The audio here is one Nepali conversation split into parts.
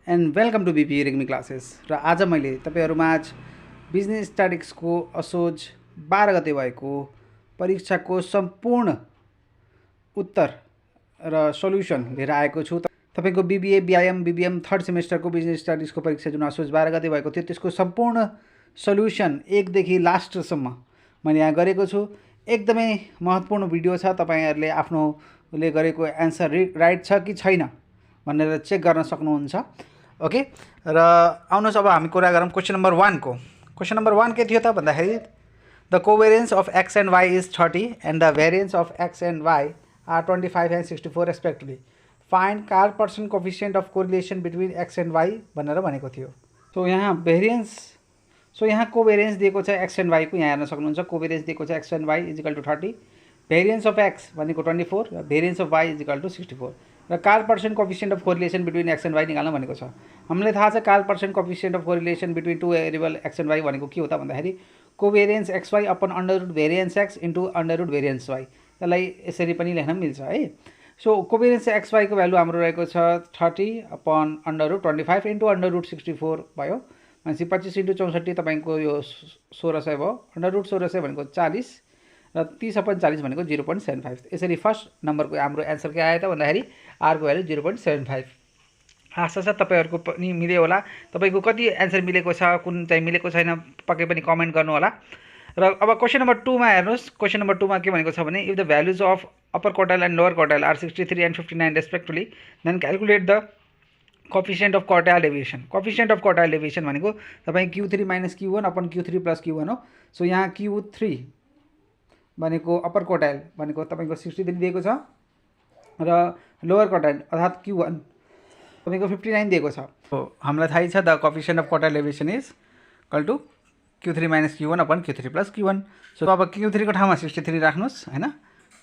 And welcome to BP Regmi classes. र आज मैले तपाईँहरूमाझ बिजनेस स्ट्याटिक्सको असोज 12 गते भएको परीक्षाको सम्पूर्ण उत्तर र सल्युसन लिएर आएको छु। तपाईँको बिबिए बिआइएम बिबिएम थर्ड सेमेस्टरको बिजनेस स्ट्याटिक्सको परीक्षा जुन असोज 12 गते भएको थियो त्यसको सम्पूर्ण सल्युसन एकदेखि लास्टसम्म मैले यहाँ गरेको छु। एकदमै महत्त्वपूर्ण भिडियो छ। तपाईँहरूले आफ्नोले गरेको एन्सर राइट छ कि छैन भनेर चेक गर्न सक्नुहुन्छ। ओके, र आउनुहोस् अब हामी कुरा गरौँ क्वेसन नम्बर 1 को। क्वेसन नम्बर 1 के थियो त भन्दाखेरि the covariance of X and Y is 30 and the variance of X and Y are 25 and 64 respectively. Find Karl Pearson coefficient of correlation between X and Y भनेर भनेको थियो। सो यहाँ भेरियन्स यहाँ कोभेरियन्स दिएको छ एक्स एन्ड वाईको, यहाँ हेर्न सक्नुहुन्छ। कोभेरियन्स दिएको छ X and Y is equal to 30, variance of X भनेको 24 र variance of Y is equal to 64 र Karl Pearson coefficient of correlation between X and Y निकाल्न भनेको छ। हामीलाई थाहा छ Karl Pearson coefficient of correlation between two variable X and Y भनेको के हो त भन्दाखेरि covariance X Y upon under root variance X into under root variance Y. त्यसलाई यसरी पनि लेख्न मिल्छ है। सो कोभेरियन्स एक्स वाईको भ्यालु हाम्रो रहेको छ 30 upon under root 25 into under root 64 भयो। भनेपछि 25 इन्टु 64 तपाईँको यो 1600 भयो। अंडर रुट 1600 भनेको 40 र 30 अपन 40 भनेको 0.75। यसरी फर्स्ट नम्बरको हाम्रो एन्सर के आयो त भन्दाखेरि आरको भ्यालु 0.75। आशा छ तपाईँहरूको पनि मिल्यो होला। तपाईँको कति एन्सर मिलेको छ, कुन चाहिँ मिलेको छैन पक्कै पनि कमेन्ट गर्नु होला। र अब क्वेसन नम्बर 2 मा हेर्नुहोस्। क्वेसन नम्बर 2 मा के भनेको छ भने if the values of upper quartile and lower quartile are 63 and 59 respectively then calculate the coefficient of quartile deviation. Coefficient of quartile deviation भनेको तपाईँ Q3 minus Q1 upon Q3 plus Q1 हो। सो यहाँ Q3 भनेको अप्पर क्वार्टाइल भनेको तपाईँको 63 दिएको छ र लोवर क्वार्टाइल अर्थात् Q1 तपाईँको 59 दिएको छ। हामीलाई थाहै छ the coefficient of quartile deviation is equal to Q3 minus Q1 upon Q3 plus Q1। So अब Q3 को ठाउँमा 63 राख्नुहोस् होइन,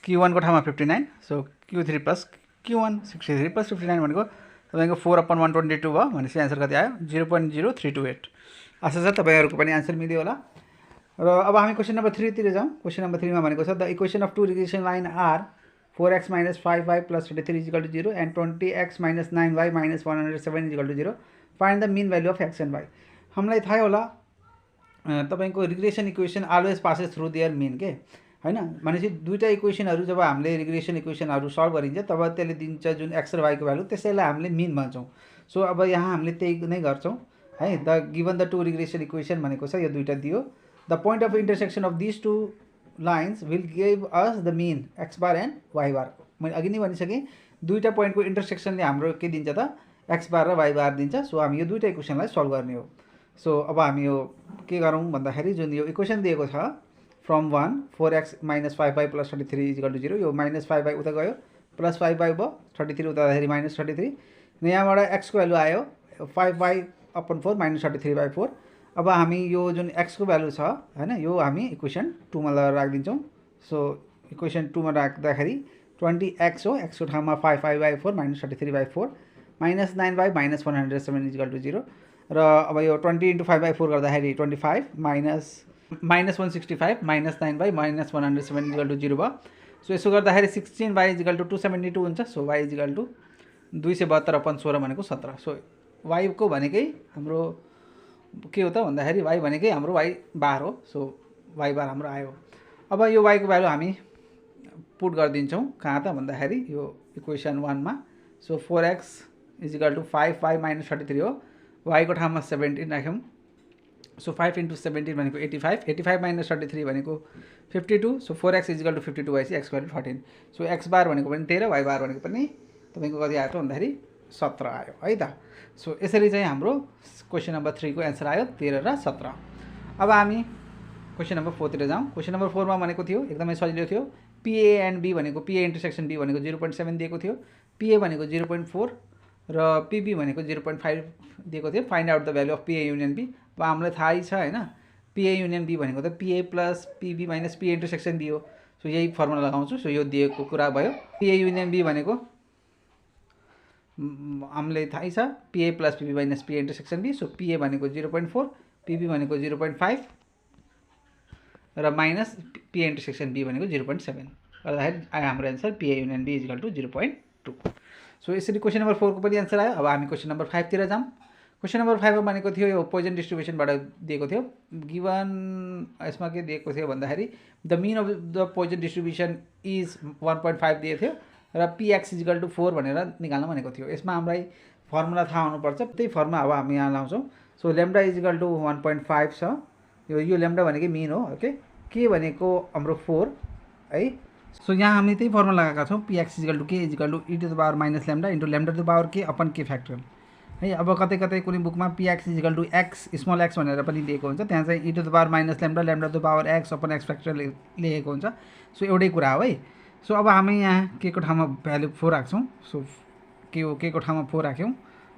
Q1 को ठाउँमा 59। So Q3 plus Q1 63 plus 59 भनेको तपाईँको 4 अपन 122 भयो। भनेपछि एन्सर कति आयो 0.0328। आशा छ तपाईँहरूको पनि एन्सर मिल्यो होला। र अब हामी क्वेसन नम्बर 3 तिर जाउँ। क्वेसन नम्बर 3 मा भनेको छ the equation of two regression line are 4x minus 5y plus 33 is equal to 0 and 20x minus 9y minus 107 is equal to 0. Find the mean value of x and y. हामीलाई थाहै होला तपाईँको regression equation always passes through their mean के होइन। भनेपछि दुईवटा इक्वेसनहरू जब हामीले रिग्रेसन इक्वेसनहरू सल्भ गरिन्छ तब त्यसले दिन्छ जुन एक्स र वाईको भ्यालु त्यसैलाई हामीले मिन भन्छौँ। सो अब यहाँ हामीले त्यही नै गर्छौँ है। The given the two regression equation भनेको छ यो दुईवटा दियो। The point of intersection of this two lines will give us the mean x bar and y bar। मैले अघि नै भनिसकेँ दुईवटा पोइन्टको इन्टरसेक्सनले हाम्रो के दिन्छ त x बार र y बार दिन्छ। सो हामी यो दुईवटा इक्वेसनलाई सल्भ गर्ने हो। सो अब हामी यो के गरौँ भन्दाखेरि जुन यो इक्वेसन दिएको छ from 1 4x minus 5y plus 33 is equal to 0, यो माइनस 5y उता गयो प्लस 5y भयो 33 उता जाँदाखेरि माइनस 33। यहाँबाट x को भ्यालु आयो 5y अपन 4 माइनस 33/4। अब हामी यो जुन x को भ्यालु छ हैन यो हामी इक्वेसन 2 मा राखिदिन्छौँ। सो इक्वेसन 2 मा राख्दाखेरि 20x हो, x को ठाउँमा 5y/4 minus 33/4 minus 9y minus 107 is equal to 0। र अब यो 20 इन्टु 5/4 गर्दाखेरि 25 minus 165 minus 9y minus 107 is equal to 0 भयो। सो यसो गर्दाखेरि 16y इज इक्वल टु 272 हुन्छ। So y is equal to 272 upon 16 भनेको 17। सो y को भनेकै हाम्रो के हो त भन्दाखेरि y भनेकै हाम्रो y बार हो। सो y बार हाम्रो आयो। अब यो y को भ्यालु हामी पुट गरिदिन्छौँ कहाँ त भन्दाखेरि यो इक्वेसन 1 मा। So 4x is equal to 5y minus 33 हो, y को ठाउँमा 17 राख्यौँ। सो 5 इन्टु 17 भनेको 85, 85 माइनस 33 भनेको 52। So 4x is equal to 52 भएपछि x भ्यालु 14। सो x बार भनेको पनि 13, y बार भनेको पनि तपाईँको कति आयो त भन्दाखेरि 17 आयो है त। सो यसरी चाहिँ हाम्रो क्वेसन नम्बर 3 को एन्सर आयो 13 र 17। अब हामी क्वेसन नम्बर 4 तिर जाउँ। क्वेसन नम्बर 4 मा भनेको थियो एकदमै सजिलो थियो। PA एन्ड B भनेको PA इन्टरसेक्सन B भनेको 0.7 दिएको थियो, PA भनेको 0.4 र PB भनेको 0.5 दिएको थियो। Find out the value of PA union B। अब हामीलाई थाहै छ हैन PA युनियन B भनेको त PA plus PB minus PA intersection B हो। सो यही फर्मुला लगाउँछु। सो यो दिएको कुरा भयो। PA युनियन B भनेको हामीलाई थाहै छ PA plus PB minus PA intersection B। So PA भनेको 0.4, PB भनेको 0.5 र माइनस PA इन्टरसेक्सन B भनेको 0.7 गर्दाखेरि आयो हाम्रो answer PA union B is equal to 0.2। So यसरी क्वेसन नम्बर 4 को पनि एन्सर आयो। अब हामी क्वेसन नम्बर 5 तिर जाऊँ। क्वेसन नम्बर 5 मा भनेको थियो यो पोइजन डिस्ट्रिब्युसनबाट दिएको थियो। गिवन यसमा के दिएको थियो भन्दाखेरि the mean of the Poisson distribution is 1.5 दिएको थियो र px = 4 भनेर निकाल्न भनेको थियो। यसमा हामीलाई फर्मुला थाहा हुनुपर्छ। त्यही फर्मुला अब हामी यहाँ लाउँछौँ। सो लैम्डा = 1.5 छ। यो लैम्डा भनेको मिन हो। ओके, के भनेको हाम्रो 4 है। सो यहाँ हामीले त्यही फर्मुला लगाएका छौँ। px = k = e to the power minus lambda into lambda to the power k upon k factorial है। अब कतै कतै कुनै बुकमा px = x स्मल x भनेर पनि दिएको हुन्छ, त्यहाँ चाहिँ e to the power minus lambda lambda to the power x upon x factorial लेखेको हुन्छ। सो एउटै कुरा हो है। सो अब हामी यहाँ के को ठाउँमा भ्यालु 4 राख्छौँ। सो के को ठाउँमा 4 राख्यौँ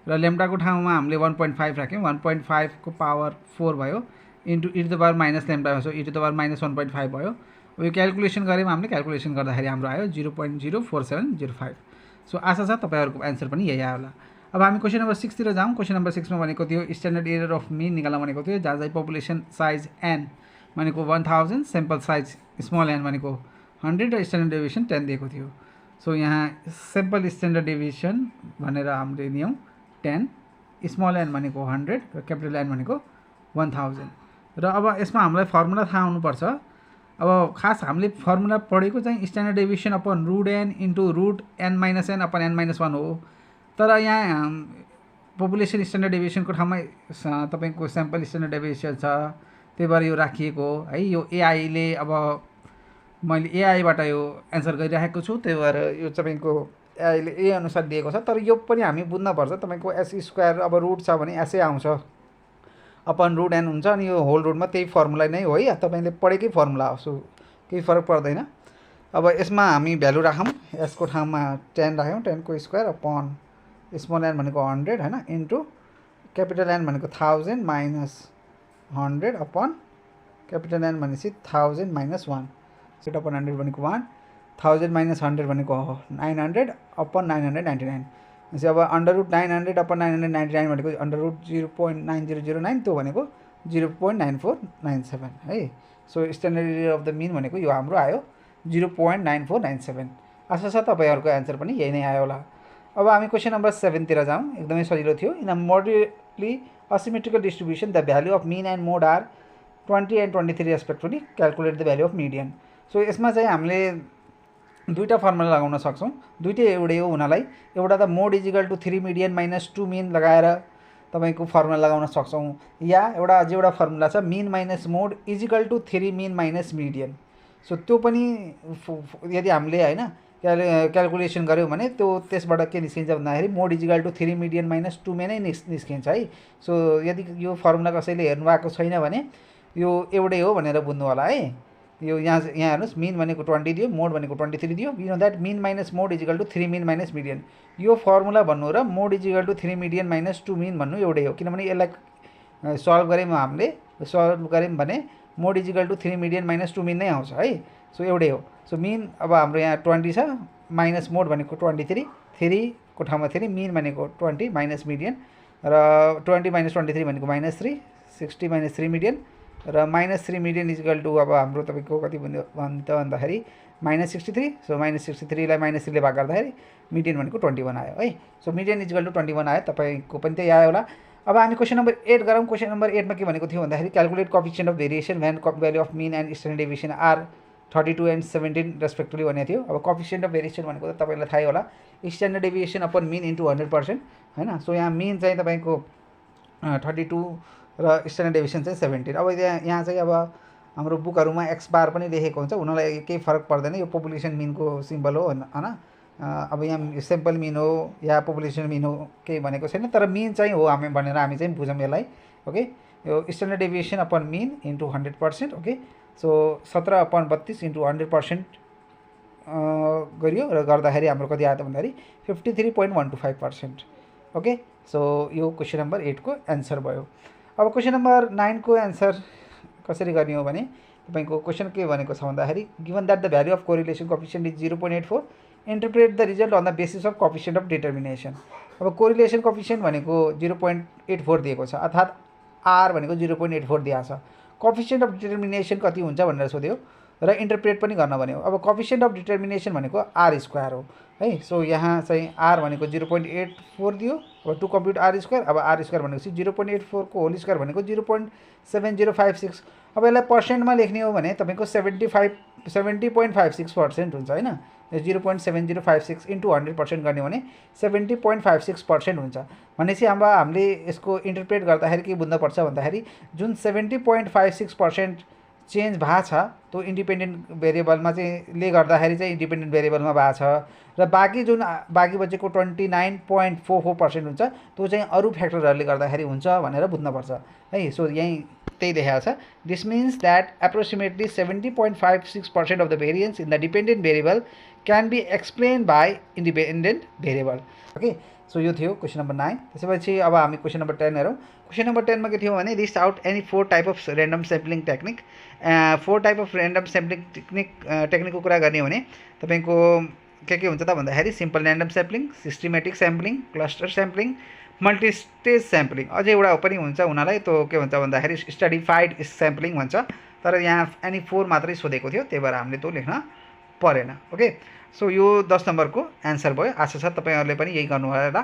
र लेम्डाको ठाउँमा हामीले 1.5 राख्यौँ। 1.5 को पावर 4 भयो into e to the power minus lambda, so e to the power minus 1.5 भयो। अब यो क्यालकुलेसन गऱ्यौँ हामीले, क्यालकुलेसन गर्दाखेरि हाम्रो आयो 0.04705। सो आशा छ तपाईँहरूको एन्सर पनि यही आयो होला। अब हामी क्वेसन नम्बर 6 तिर जाउँ। क्वेसन नम्बर 6 मा भनेको थियो स्ट्यान्डर्ड एरर अफ मिन निकाल्न भनेको थियो, जहाँ चाहिँ पपुलेसन साइज n भनेको 1000, सैम्पल साइज स्मल n भनेको 100 र स्ट्यान्डर्ड डेभिएसन 10 दिएको थियो। सो यहाँ सैम्पल स्ट्यान्डर्ड डेभिएसन भनेर हामीले लियौँ 10, स्मल n भनेको 100 र क्यापिटल N भनेको 1000। र अब यसमा हामीलाई फर्मुला थाहा हुनुपर्छ। अब खास हामीले फर्मुला पढेको चाहिँ standard deviation upon √n into √n-n upon n-1 हो। तर यहाँ पपुलेसन स्ट्यान्डर्ड डेभिएसनको ठाउँमा तपाईँको स्याम्पल स्ट्यान्डर्ड डेभिएसन छ, त्यही भएर यो राखिएको है। यो एआईले अब मैले एआईबाट यो एन्सर गरिराखेको छु, त्यही भएर यो तपाईँको एआईले ए अनुसार दिएको छ। तर यो पनि हामी बुझ्नुपर्छ, तपाईँको s² अब रुट छ भने एसै आउँछ अपन √n हुन्छ, अनि यो होल रुटमा त्यही फर्मुला नै हो है, तपाईँले पढेकै फर्मुला हो। सो केही फरक पर्दैन। अब यसमा हामी भ्यालु राखौँ। यसको ठाउँमा 10 राख्यौँ, 10 को स्क्वायर अपन स्मल n भनेको 100 हैन इन्टु क्यापिटल N भनेको 1000 माइनस 100 अपन क्यापिटल N भनेपछि 1000 माइनस 1, सेट अपन 100 भनेको 1, 1000 माइनस 100 भनेको 900 अपन 999। भनेपछि अब √900 अपन 999 भनेको √0.9009, त्यो भनेको 0.9497 है। So standard error of the mean भनेको यो हाम्रो आयो 0.9497। आशा छ तपाईँहरूको एन्सर पनि यही नै आयो होला। अब हामी क्वेसन नम्बर 7 तिर जाउँ। एकदमै सजिलो थियो। In a moderately asymmetrical distribution the value of mean and mode are 20 and 23 respectively, calculate the value of median. So यसमा चाहिँ हामीले दुईवटा फर्मुला लगाउन सक्छौँ, दुईटै एउटै हो हुनालाई। एउटा त मोड = 3 मिडियन माइनस 2 मिन लगाएर तपाईँको फर्मुला लगाउन सक्छौँ, या एउटा अझै एउटा फर्मुला छ मिन माइनस मोड = 3 मिन माइनस मिडियन। सो त्यो पनि यदि हामीले होइन क्यालकुलेसन गऱ्यौँ भने त्यो त्यसबाट के निस्किन्छ भन्दाखेरि मोड = 3 मिडियन माइनस 2 मिन नै निस्किन्छ है। सो यदि यो फर्मुला कसैले हेर्नु भएको छैन भने यो एउटै हो भनेर बुझ्नु होला है। यो यहाँ हेर्नुहोस्, मिन भनेको 20 दियो, मोड भनेको 23 दियो। You know that mean minus mode = 3 mean minus median. यो फर्मुला भन्नु र मोड = 3 मिडियन माइनस 2 मिन भन्नु एउटै हो, किनभने यसलाई सल्भ गऱ्यौँ भने मोड = 3 मिडियन माइनस 2 मिन नै आउँछ है। सो एउटै हो। सो मिन अब हाम्रो यहाँ 20 छ, माइनस मोड भनेको 23, 3 को ठाउँमा 3, मिन भनेको 20 माइनस मिडियन, र 20 माइनस 23 भनेको -3, 60 माइनस 3 मिडियन, र -3 मिडियन = अब हाम्रो तपाईँको कति भन्दाखेरि -63। सो -63 लाई -3 ले भाग गर्दाखेरि मिडियन भनेको 21 आयो है। सो मिडियन = 21 आयो। तपाईँको पनि त्यही आयो होला। अब हामी क्वेसन नम्बर 8 गरौँ। क्वेसन नम्बर 8 मा के भनेको थियो भन्दाखेरि calculate coefficient of variation when value of mean and standard deviation are 32 and 17 respectively भनेको थियो। अब कोएफिसिएन्ट अफ भेरिएसन भनेको त तपाईँलाई थाहै होला, standard deviation upon mean into 100% हैन। सो यहाँ मिन चाहिँ तपाईँको 32 र स्ट्यान्डर्ड डेभिएसन चाहिँ 17। अब यहाँ चाहिँ अब हाम्रो बुकहरूमा x बार पनि लेखेको हुन्छ, उनीहरूलाई केही फरक पर्दैन, यो पपुलेसन मिनको सिम्बल हो हैन। अब यहाँ सिम्पल मिन हो या पपुलेसन मिन हो केही भनेको छैन, तर मिन चाहिँ हो हामी भनेर हामी चाहिँ बुझौँ यसलाई। ओके, यो standard deviation upon mean into 100%। Okay, so 17/32 into 100% गरियो र गर्दाखेरि हाम्रो कति आयो त भन्दाखेरि 53.125%। ओके, सो यो क्वेसन नम्बर 8 को एन्सर भयो। अब क्वेसन नम्बर 9 को एन्सर कसरी गर्ने हो भने तपाईँको क्वेसन के भनेको छ भन्दाखेरि given that the value of correlation coefficient is 0.84, interpret the result on the basis of coefficient of determination. अब कोरिलेसन कोएफिसिएन्ट भनेको 0.84 दिएको छ, अर्थात् आर भनेको 0.84 दिएको छ। कोएफिसिएन्ट अफ डिटर्मिनेसन कति हुन्छ भनेर सोध्यो। र इन्टरप्रेट पनि गर्न भन्यो। अब कोएफिसिएन्ट अफ डिटर्मिनेसन भनेको आर स्क्वायर हो है। सो यहाँ चाहिँ आर भनेको 0.84 दियो। अब टु कम्प्युट आर स्क्वायर, अब आर स्क्वायर भनेपछि 0.84 को होल स्क्वायर भनेको 0.7056। अब यसलाई पर्सेन्टमा लेख्ने हो भने तपाईँको 70.56% हुन्छ होइन। 0.7056 इन्टु 100% गर्ने हो भने 70.56% हुन्छ। भनेपछि अब हामीले यसको इन्टरप्रेट गर्दाखेरि के बुझ्नुपर्छ भन्दाखेरि जुन 70.56% चेन्ज भएको छ त्यो इन्डिपेन्डेन्ट भेरिएबलमा चाहिँ ले गर्दाखेरि चाहिँ इन्डिपेन्डेन्ट भेरिएबलमा भएको छ, र बाँकी जुन बाँकी बचेको 29.44% हुन्छ त्यो चाहिँ अरू फ्याक्टरहरूले गर्दाखेरि हुन्छ भनेर बुझ्नुपर्छ है। सो यहीँ त्यही देखाएको छ। This means that approximately 70.56% of the variance in the dependent variable can be explain by independent variable. Okay, so यो थियो क्वेसन नम्बर 9। त्यसपछि अब हामी क्वेसन नम्बर 10 हेरौँ। क्वेसन नम्बर 10 मा के थियो भने list out any 4 type of random sampling technique. 4 type of random sampling टेक्निकको कुरा गर्ने हो भने तपाईँको के हुन्छ त भन्दाखेरि simple random sampling, systematic sampling, cluster sampling, multistage sampling, अझै एउटा पनि हुन्छ उनीहरूलाई त्यो के भन्छ भन्दाखेरि स्टडिफाइड स्याम्पलिङ भन्छ। तर यहाँ एनी 4 मात्रै सोधेको थियो, त्यही भएर हामीले त्यो लेख्न परेन। ओके, सो यो 10 नम्बरको एन्सर भयो। आशा छ तपाईँहरूले पनि यही गर्नु होला।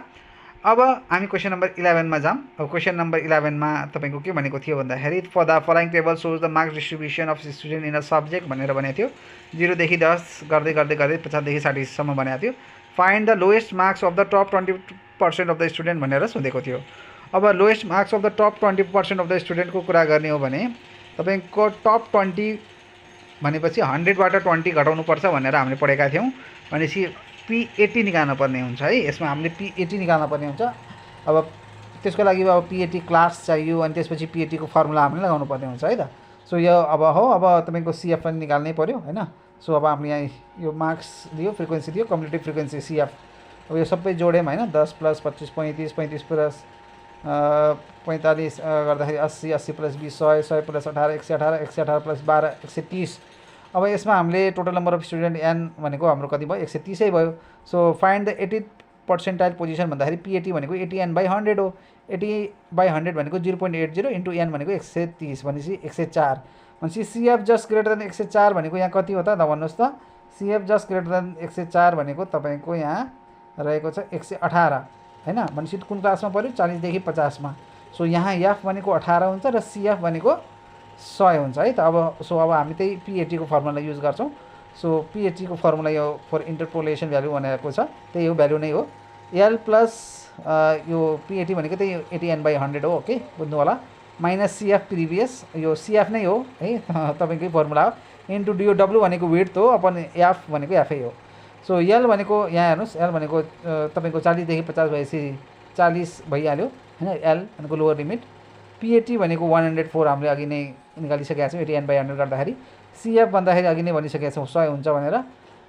अब हामी क्वेसन नम्बर 11 मा जाऊँ। अब क्वेसन नम्बर 11 मा तपाईँको के भनेको थियो भन्दाखेरि for the following table shows the marks distribution of student in a subject भनेर भनेको थियो। 0 देखि 10 गर्दै गर्दै गर्दै 50 देखि 60 सम्म भनेको थियो। Find the lowest marks of the top 20% of the student भनेर सोधेको थियो। अब lowest marks of the top 20% of the स्टुडेन्टको कुरा गर्ने हो भने तपाईँको टप 20 भनेपछि 100 बाट 20 घटाउनुपर्छ भनेर हामीले पढेका थियौँ। भनेपछि P80 निकाल्न पर्ने हुन्छ है। यसमा हामीले P80 निकाल्न पर्ने हुन्छ। अब त्यसको लागि अब P80 क्लास चाहियो, अनि त्यसपछि P80 को फर्मुला हामीले लगाउनु पर्ने हुन्छ है त। सो यो अब हो, अब तपाईँको CF पनि निकाल्नै पर्यो होइन। सो अब हामीले यहाँ यो मार्क्स दियो, फ्रिक्वेन्सी दियो, कम्युलेटिभ फ्रिक्वेन्सी CF। अब यो सबै जोड्यौँ होइन, 10 प्लस 25 35, 35 प्लस 45 गर्दाखेरि 80, 80 प्लस 20 100, 100 प्लस 18 118, 118 प्लस 12 130। अब यसमा हामीले total number of student N भनेको हाम्रो कति भयो 130 भयो। So find the 80th percentile position भन्दाखेरि P80 भनेको 80n/100 हो। 80/100 भनेको 0.80 इन्टु n भनेको 130 भनेपछि 104। भनेपछि CF जस्ट ग्रेटर देन 104 भनेको यहाँ कति हो त भन्नुहोस् त। CF जस्ट ग्रेटर देन 104 भनेको तपाईँको यहाँ रहेको छ 118 होइन। भनेपछि कुन क्लासमा पऱ्यो 40 देखि 50 मा। सो यहाँ F भनेको 18 हुन्छ र CF भनेको 100 हुन्छ है त। अब सो अब हामी त्यही P80 को फर्मुला युज गर्छौँ। सो P80 को फर्मुला यो फर इन्टरपोलेसन भ्यालु भनेको छ, त्यही हो भ्यालु नै हो। L प्लस यो P80 भनेको त्यही 80n/100 हो। ओके, बुझ्नु होला। माइनस CF प्रिभियस, यो CF नै हो है तपाईँकै फर्मुला हो। इन्टु DO W भनेको विड्थ हो, अपन F भनेको FA हो। सो L भनेको यहाँ हेर्नुहोस्, L भनेको तपाईँको 40 देखि 50 भएपछि 40 भइहाल्यो होइन। L भनेको लोवर लिमिट। P80 भनेको 104 हामीले अघि नै निकालिसकेका छौँ 80n/100 गर्दाखेरि। CF भन्दाखेरि अघि नै भनिसकेका छौँ 100 हुन्छ भनेर।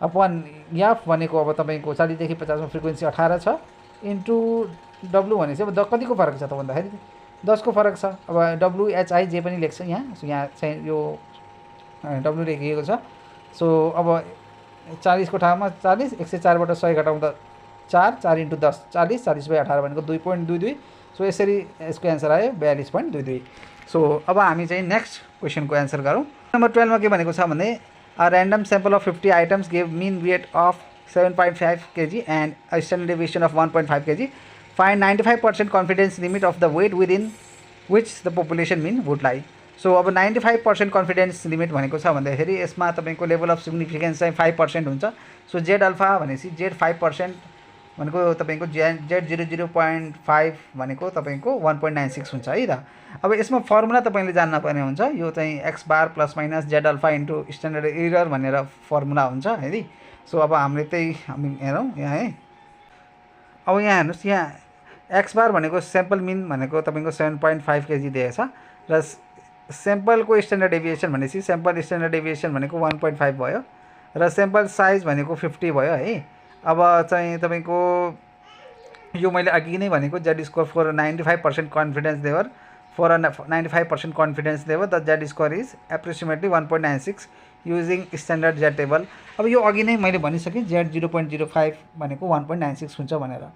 अपन F भनेको अब तपाईँको 40 देखि 50 मा फ्रिक्वेन्सी 18 छ इन्टु W भनेपछि अब कतिको फरक छ त भन्दाखेरि 10 को फरक छ। अब WHI जे पनि लेख्छ यहाँ। सो यहाँ चाहिँ यो W लेखिएको छ। सो अब 40 को ठाउँमा 40, 104 बाट 100 घटाउँदा 4, 4 इन्टु 10 40, 40/18 भनेको 2.22। सो यसरी यसको एन्सर आयो 42.22। सो अब हामी चाहिँ नेक्स्ट क्वेसनको एन्सर गरौँ। नम्बर 12 मा के भनेको छ भने a random sample of 50 items give mean weight of 7.5 kg and a standard deviation of 1.5 kg। Find 95% confidence limit of the weight within which the population mean would lie. So अब 95% कन्फिडेन्स लिमिट भनेको छ भन्दाखेरि यसमा तपाईँको लेभल अफ सिग्निफिकेन्स चाहिँ 5% हुन्छ। सो जेड अल्फा भनेपछि जेड 5% भनेको तपाईँको Z00.5 भनेको तपाईँको 1.96 हुन्छ है त। अब यसमा फर्मुला तपाईँले जान्न पर्ने हुन्छ। यो चाहिँ x bar plus minus Z alpha into standard error भनेर फर्मुला हुन्छ है। सो अब हामीले त्यही हामी हेरौँ यहाँ है। अब यहाँ हेर्नुहोस्, यहाँ x बार भनेको स्याम्पल मिन भनेको तपाईँको 7.5 kg दिएछ र स्याम्पलको स्ट्यान्डर्ड डेभिएसन भनेपछि स्याम्पल स्ट्यान्डर्ड डेभिएसन भनेको 1.5 भयो र स्याम्पल साइज भनेको 50 भयो है। अब चाहिँ तपाईँको यो मैले अघि नै भनेको Z score for 95% confidence level for 95% confidence level the Z score is approximately 1.96 using standard Z table. अब यो अघि नै मैले भनिसकेँ जेड 0.05 भनेको 1.96 हुन्छ भनेर।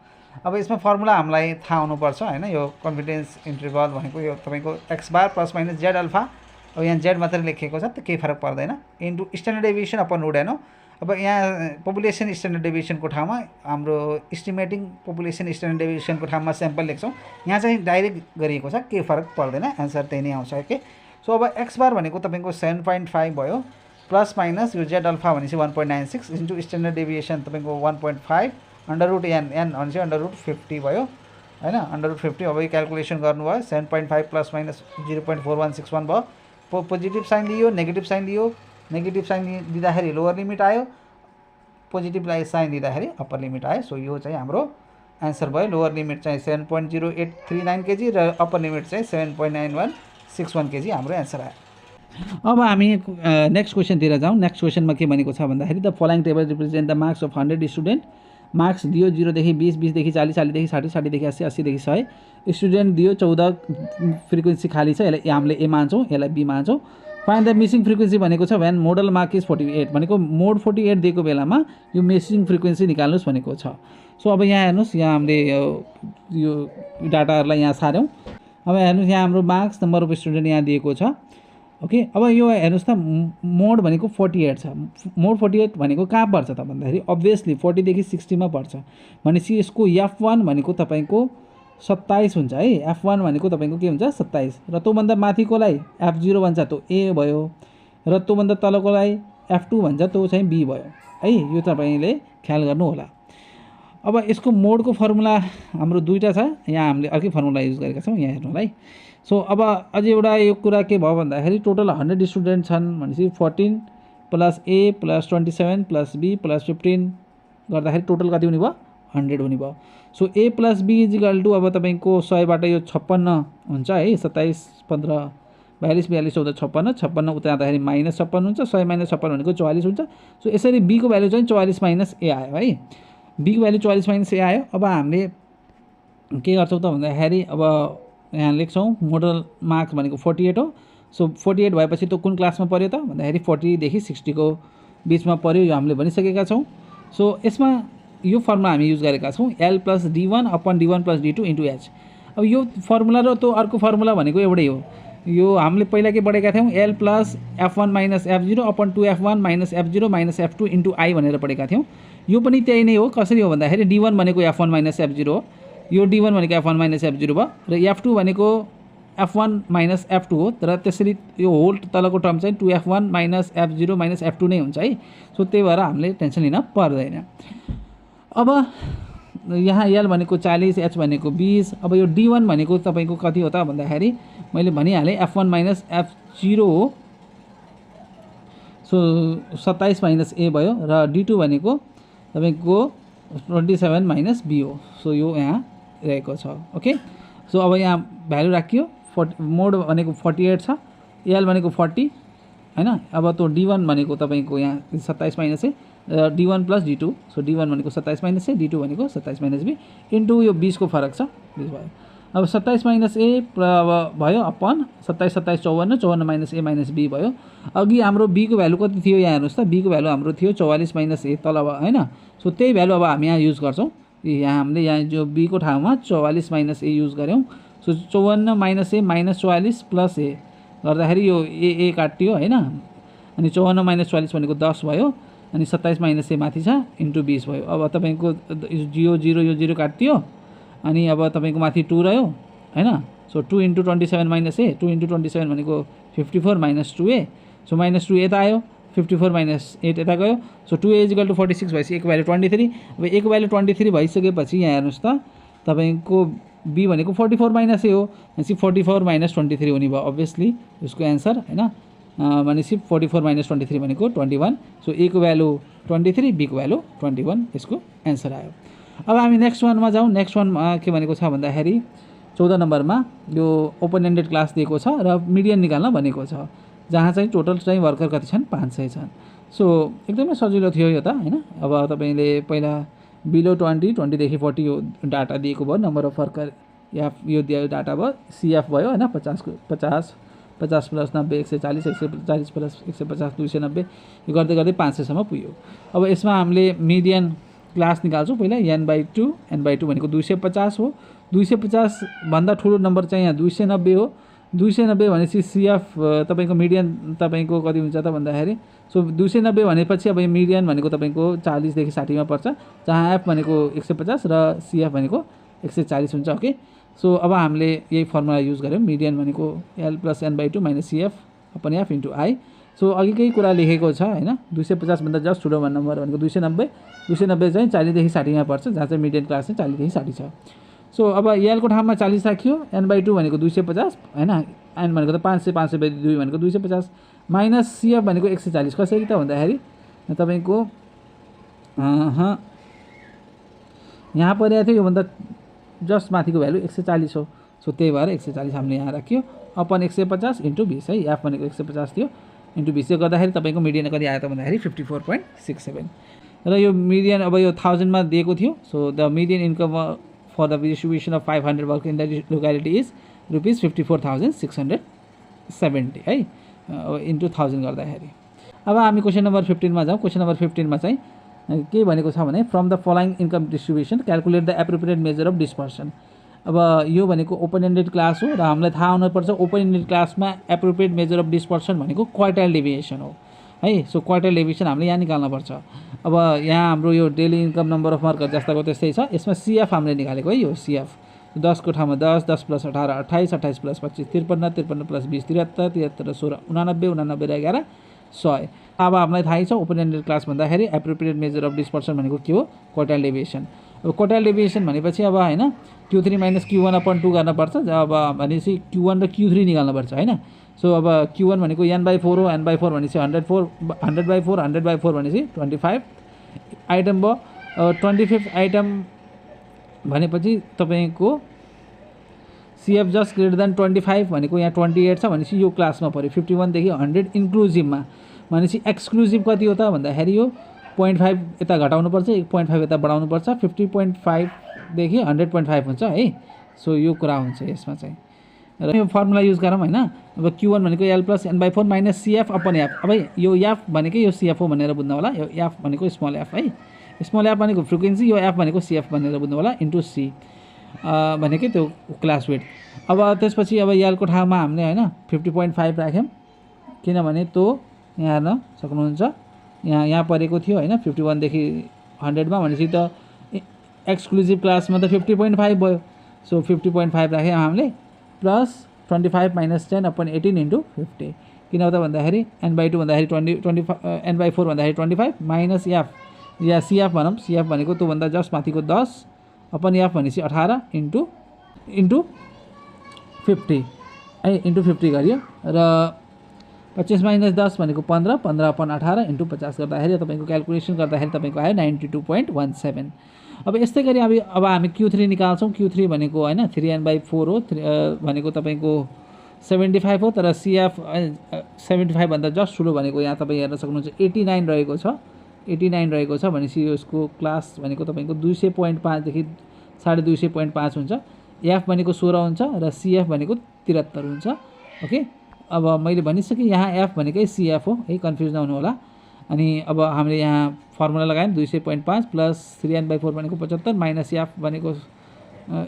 अब यसमा फर्मुला हामीलाई थाहा हुनुपर्छ होइन। यो कन्फिडेन्स इन्टरभल भनेको यो तपाईँको x bar plus minus Z alpha अब यहाँ जेड मात्रै लेखिएको छ त केही फरक पर्दैन into standard deviation upon root हेर्नु अब यहाँ पपुलेसन स्ट्यान्डर्ड डेभिएसनको ठाउँमा हाम्रो इस्टिमेटिङ पपुलेसन स्ट्यान्डर्ड डेभिएसनको ठाउँमा स्याम्पल लेख्छौँ यहाँ चाहिँ डाइरेक्ट गरिएको छ केही फरक पर्दैन एन्सर त्यही नै आउँछ ओके सो अब एक्स बार भनेको तपाईँको 7.5 भयो प्लस माइनस यो जेड अल्फा भनेपछि 1.96 इन्टु स्ट्यान्डर्ड डेभिएसन तपाईँको 1.5 अंडर रुट एन भनेपछि अंडर रुट 50 भयो हैन अंडर रुट 50 अब यो क्याल्कुलेसन गर्नुभयो 7.5 प्लस माइनस 0.4161 भयो पोजिटिभ साइन लियो नेगेटिभ साइन लियो नेगेटिभ साइन दिँदाखेरि लोअर लिमिट आयो पोजिटिभ साइन दिँदाखेरि अप्पर लिमिट आयो सो यो चाहिँ हाम्रो एन्सर भयो लोअर लिमिट चाहिँ 7.0839 केजी र अप्पर लिमिट चाहिँ 7.9161 केजी हाम्रो एन्सर आयो अब हामी नेक्स्ट क्वेसनतिर जाउँ नेक्स्ट क्वेसनमा के भनेको छ भन्दाखेरि the following table represent the marks of 100 student marks दियो 0 देखि 20 20 देखि 40 40 देखि 60 60 देखि 80 80 देखि 100 स्टुडेन्ट दियो 14 फ्रिक्वेन्सी खाली छ यसलाई हामीले ए मान्छौँ यसलाई बी मान्छौँ फाइन्ड द मिसिङ फ्रिक्वेन्सी भनेको छ व्हेन मोडल मार्क इज 48 भनेको मोड 48 दिएको बेलामा यो मिसिङ फ्रिक्वेन्सी निकाल्नुस् भनेको छ सो अब यहाँ हेर्नुस् यहाँ हामीले यो डाटाहरूलाई यहाँ सार्यौँ अब हेर्नुस् यहाँ हाम्रो मार्क्स नम्बर अफ स्टुडेन्ट यहाँ दिएको छ ओके अब यो हेर्नुस् त मोड भनेको 48 छ मोड 48 भनेको कहाँ पर्छ त भन्दाखेरि अब्भियसली 40 देखि 60 मा पर्छ भनेपछि यसको f1 भनेको तपाईको 27 हुन्छ है f1 भनेको तपाईको के हुन्छ 27 र त्योभन्दा माथिकोलाई f0 भन्छ त्यो a भयो र त्योभन्दा तलकोलाई f2 भन्छ त्यो चाहिँ b भयो है यो तपाईले ख्याल गर्नु होला अब यसको मोडको फर्मुला हाम्रो दुईटा छ यहाँ हामीले अर्कै फर्मुला युज गरेका छौं यहाँ हेर्नु होला है सो अब अझै एउटा यो कुरा के भयो भन्दाखेरि टोटल 100 स्टुडेन्ट छन् भनेपछि 14 plus a plus 27 plus b plus 15 गर्दाखेरि टोटल कति हुने भयो 100 हुने भयो so a plus b equal to अब तपाईको 100 बाट यो 56 हुन्छ है 27 15 42 42 14 56 56 उता जाँदाखेरि माइनस 56 हुन्छ 100 माइनस 56 भनेको 44 हुन्छ सो यसरी b को भ्यालु चाहिँ 44 माइनस a आयो है b को भ्यालु 44 माइनस a आयो अब हामीले के गर्छौं त भन्दाखेरि अब यहाँ लेख्छौं मोडल मार्क्स भनेको 48 हो सो 48 भएपछि त कुन क्लासमा पर्यो त भन्दाखेरि 40 देखि 60 को बीचमा पर्यो यो हामीले भनिसकेका छौं सो यसमा यो फर्मुला हामी युज गरेका छौं l + d1 / d1 + d2 * h अब यो फर्मुला र त्यो अर्को फर्मुला भनेको एउटै हो यो हामीले पहिला के पढेका थियौं l + f1 - f0 / 2f1 - f0 - f2 * I भनेर पढेका थियौं यो पनि त्यही नै हो कसरी हो भन्दाखेरि d1 भनेको f1 - f0 हो यो d1 भनेको f1 - f0 भयो र f2 भनेको f1 - f2 हो तर त्यसरी यो होल तलको टर्म चाहिँ 2f1 - f0 - f2 नै हुन्छ है सो त्यही भएर हामीले टेन्सन लिन पर्दैन अब यहाँ l भनेको 40 h भनेको 20 अब यो d1 भनेको तपाईको कति हो त भन्दाखेरि मैले भनिहाले f1 - f0 हो सो 27 - a भयो र d2 भनेको तपाईको 27 - b हो सो यो यहाँ रहेको छ ओके सो अब यहाँ भ्यालु राखियो मोड भनेको 48 छ l भनेको 40 हैन अब त्यो d1 भनेको तपाईको यहाँ 27 minus a d1 + d2 so d1 भनेको 27 - a d2 भनेको 27 - b इन्टु यो 20 को फरक छ 20 भयो अब 27 - a अब भयो अपन 27 27 54 54 - a - b भयो अघि हाम्रो b को भ्यालु कति थियो यहाँ हेर्नुस् त b को भ्यालु हाम्रो थियो 44 - a तल हैन सो त्यही भ्यालु अब हामी यहाँ युज गर्छौं यहाँ हामीले यहाँ जो b को ठाउँमा 44 - a युज गर्यौं सो 54 - a - 44 + a गर्दाखेरि यो a काटियो हैन अनि 54 - 44 भनेको 10 भयो अनि 27 - a माथि छ इन्टु 20 भयो अब तपाईको 0 0 यो 0 काटियो अनि अब तपाईको माथि 2 रह्यो हैन सो 2 * 27 - a 2 * 27 भनेको 54 - 2a सो -2 यता आयो 54 - 8 यता गयो सो 2a = 46 भएपछि a को भ्यालु 23 अब a को भ्यालु 23 भइसकेपछि यहाँ हेर्नुस् त तपाईको b भनेको 44 - a हो भनेपछि 44 - 23 हुने भयो अब्भियसली यसको आन्सर हैन भनेपछि 44 - 23 भनेको 21 सो a को भ्यालु 23 b को भ्यालु 21 यसको आन्सर आयो अब हामी नेक्स्ट वानमा जाउँ नेक्स्ट वान के भनेको छ भन्दाखेरि 14 नम्बरमा यो ओपन एन्डेड क्लास दिएको छ र मिडियन निकाल्न भनेको छ जहाँ चाहिँ टोटल चाहिँ वर्कर कति छन् 500 छन् सो एकदमै सजिलो थियो यो त हैन अब तपाईले पहिला बिलो 20 20 देखि 40 यो डाटा दिएको भयो नम्बर अफ वर्कर या यो दिएको डाटा भयो सीएफ भयो हैन 50 को 50 50 + 90 140 140 + 150 290 यो गर्दै गर्दै 500 सम्म पुग्यो अब यसमा हामीले मिडियन क्लास निकाल्छौं पहिला n/2 n/2 भनेको 250 हो 250 भन्दा ठूलो नम्बर चाहिँ यहाँ 290 हो 290 भनेपछि CF तपाईको मिडियन तपाईको कति हुन्छ त भन्दाखेरि सो 290 भनेपछि अब यो मिडियन भनेको तपाईको 40 देखि 60 मा पर्छ, जहाँ F भनेको 150 र CF भनेको 140 हुन्छ। ओके, सो अब हामीले यही फर्मुला युज गर्यौं, मिडियन भनेको L + n/2 - CF upon F * I। So अघिकै कुरा लेखेको छ हैन, 250 भन्दा जस्ट ठुलो नम्बर भनेको 290, 290 चाहिँ 40 देखि 60 मा पर्छ, जहाँ चाहिँ मिडियन क्लास चाहिँ 40 देखि 60 छ। सो अब L को ठाउँमा 40 राखियो, n/2 भनेको 250 हैन, n भनेको त 500, 500/2 भनेको 250 माइनस CF भनेको 140। कसरी त भन्दाखेरि तपाईको यहाँ परिएको थियो, यो भन्दा जस्ट माथिको भ्यालु 140 हो। सो त्यही भएर 140 हामीले यहाँ राख्यो अपन 150 * 20 है, F भनेको 150 थियो * 20 गर्दाखेरि तपाईको मिडियन कति आयो त भन्दाखेरि 54.67। र यो मिडियन अब यो 1000 मा दिएको थियो। So the median income for the distribution of 500 work in the locality is rupees 54,670 है, इन्टु 1000 गर्दाखेरि। अब हामी क्वेशन नम्बर 15 मा जाउँ। क्वेशन नम्बर 15 मा चाहिँ के भनेको छ भने from the following income distribution calculate the appropriate measure of dispersion. अब यो भनेको ओपन एन्डेड क्लास हो र हामीलाई थाहा हुनुपर्छ ओपन एन्डेड क्लासमा एप्रोप्रिएट मेजर अफ डिस्पर्सन भनेको क्वार्टाइल डेभिएसन हो है। सो क्वार्टाइल डेभिएसन हामीले यहाँ निकाल्न पर्छ। अब यहाँ हाम्रो यो daily income number of worker जस्ताको त्यस्तै छ, यसमा CF हामीले निकालेको है। यो CF 10 को ठाउँमा 10, 10 + 18 28, 28 + 25 53, 53 + 20 73, 73 + 16 89, 89 र 11 100। अब हामीलाई थाहै छ ओपन एन्डेड क्लास भन्दाखेरि एप्रोप्रिएट मेजर अफ डिस्पर्सन भनेको के हो, क्वार्टाइल डेभिएसन। अब क्वार्टाइल डेभिएसन भनेपछि अब हैन Q3 - Q1/2 गर्नुपर्छ। अब भनेपछि Q1 र Q3 निकाल्नुपर्छ हैन। सो अब Q1 भनेको n/4 हो, n/4 भनेपछि 100/4 100/4 भनेपछि 25 आइटम भयो। 25 आइटम भनेपछि तपाईको CF जस्ट ग्रेटर देन 25 भनेको यहाँ 28 छ भनेपछि यो क्लासमा पर्यो 51 देखि 100 इन्क्लुजिभमा। भनेपछि एक्सक्लुजिभ कति हो त भन्दाखेरि यो 0.5 यता घटाउनु पर्छ, 1.5 यता बढाउनु पर्छ, 50.5 देखि 100.5 हुन्छ है। सो यो कुरा हुन्छ यसमा चाहिँ। र यो फर्मुला युज गरौँ हैन। अब Q1 भनेको L + n/4 - CF upon F। अब यो F भनेकै यो CF हो भनेर बुझ्नु होला। यो F भनेको स्मल f है, स्मल f भनेको फ्रिक्वेन्सी, यो F भनेको CF भनेर बुझ्नु होला, इन्टु C भनेकै त्यो क्लास वेट। अब त्यसपछि अब L को ठाउँमा हामीले हैन 50.5 राख्यौं, किनभने त्यो यहाँ हेर्न सक्नुहुन्छ यहाँ परेको थियो हैन 51 देखि 100 मा, भनेपछि त एक्सक्लुजिभ क्लासमा त 50.5 भयो। सो 50.5 राख्यौं हामीले प्लस 25 - 10/18 * 50। किन त भन्दाखेरि n/2 भन्दाखेरि 25 n/4 भन्दाखेरि 25 माइनस F या CF भनौँ, CF भनेको त्यो भन्दा जस्ट माथिको 10 अपन F भनेपछि 18 इन्टु 50 है, इन्टु 50 गरियो र 25 - 10 भनेको 15, 15/18 इन्टु 50 गर्दाखेरि तपाईको क्याल्कुलेसन गर्दाखेरि तपाईको आयो 92.17। अब यस्तै गरी अब हामी Q3 निकाल्छौं। Q3 भनेको हैन 3n/4 हो, भनेको तपाईको 75 हो, तर CF 75 भन्दा जस्ट ठुलो भनेको यहाँ तपाई हेर्न सक्नुहुन्छ 89 रहेको छ, 89 रहेको छ भनेपछि यसको क्लास भनेको तपाईको 200.5 देखि 250.5 हुन्छ। F भनेको 16 हुन्छ र CF भनेको 73 हुन्छ। ओके, अब मैले भनिसके यहाँ F भनेकै CF हो है, कन्फ्युज नहुनु होला। अनि अब हामीले यहाँ फर्मुला लगायौं 200.5 प्लस 3n/4 भनेको 75 माइनस F भनेको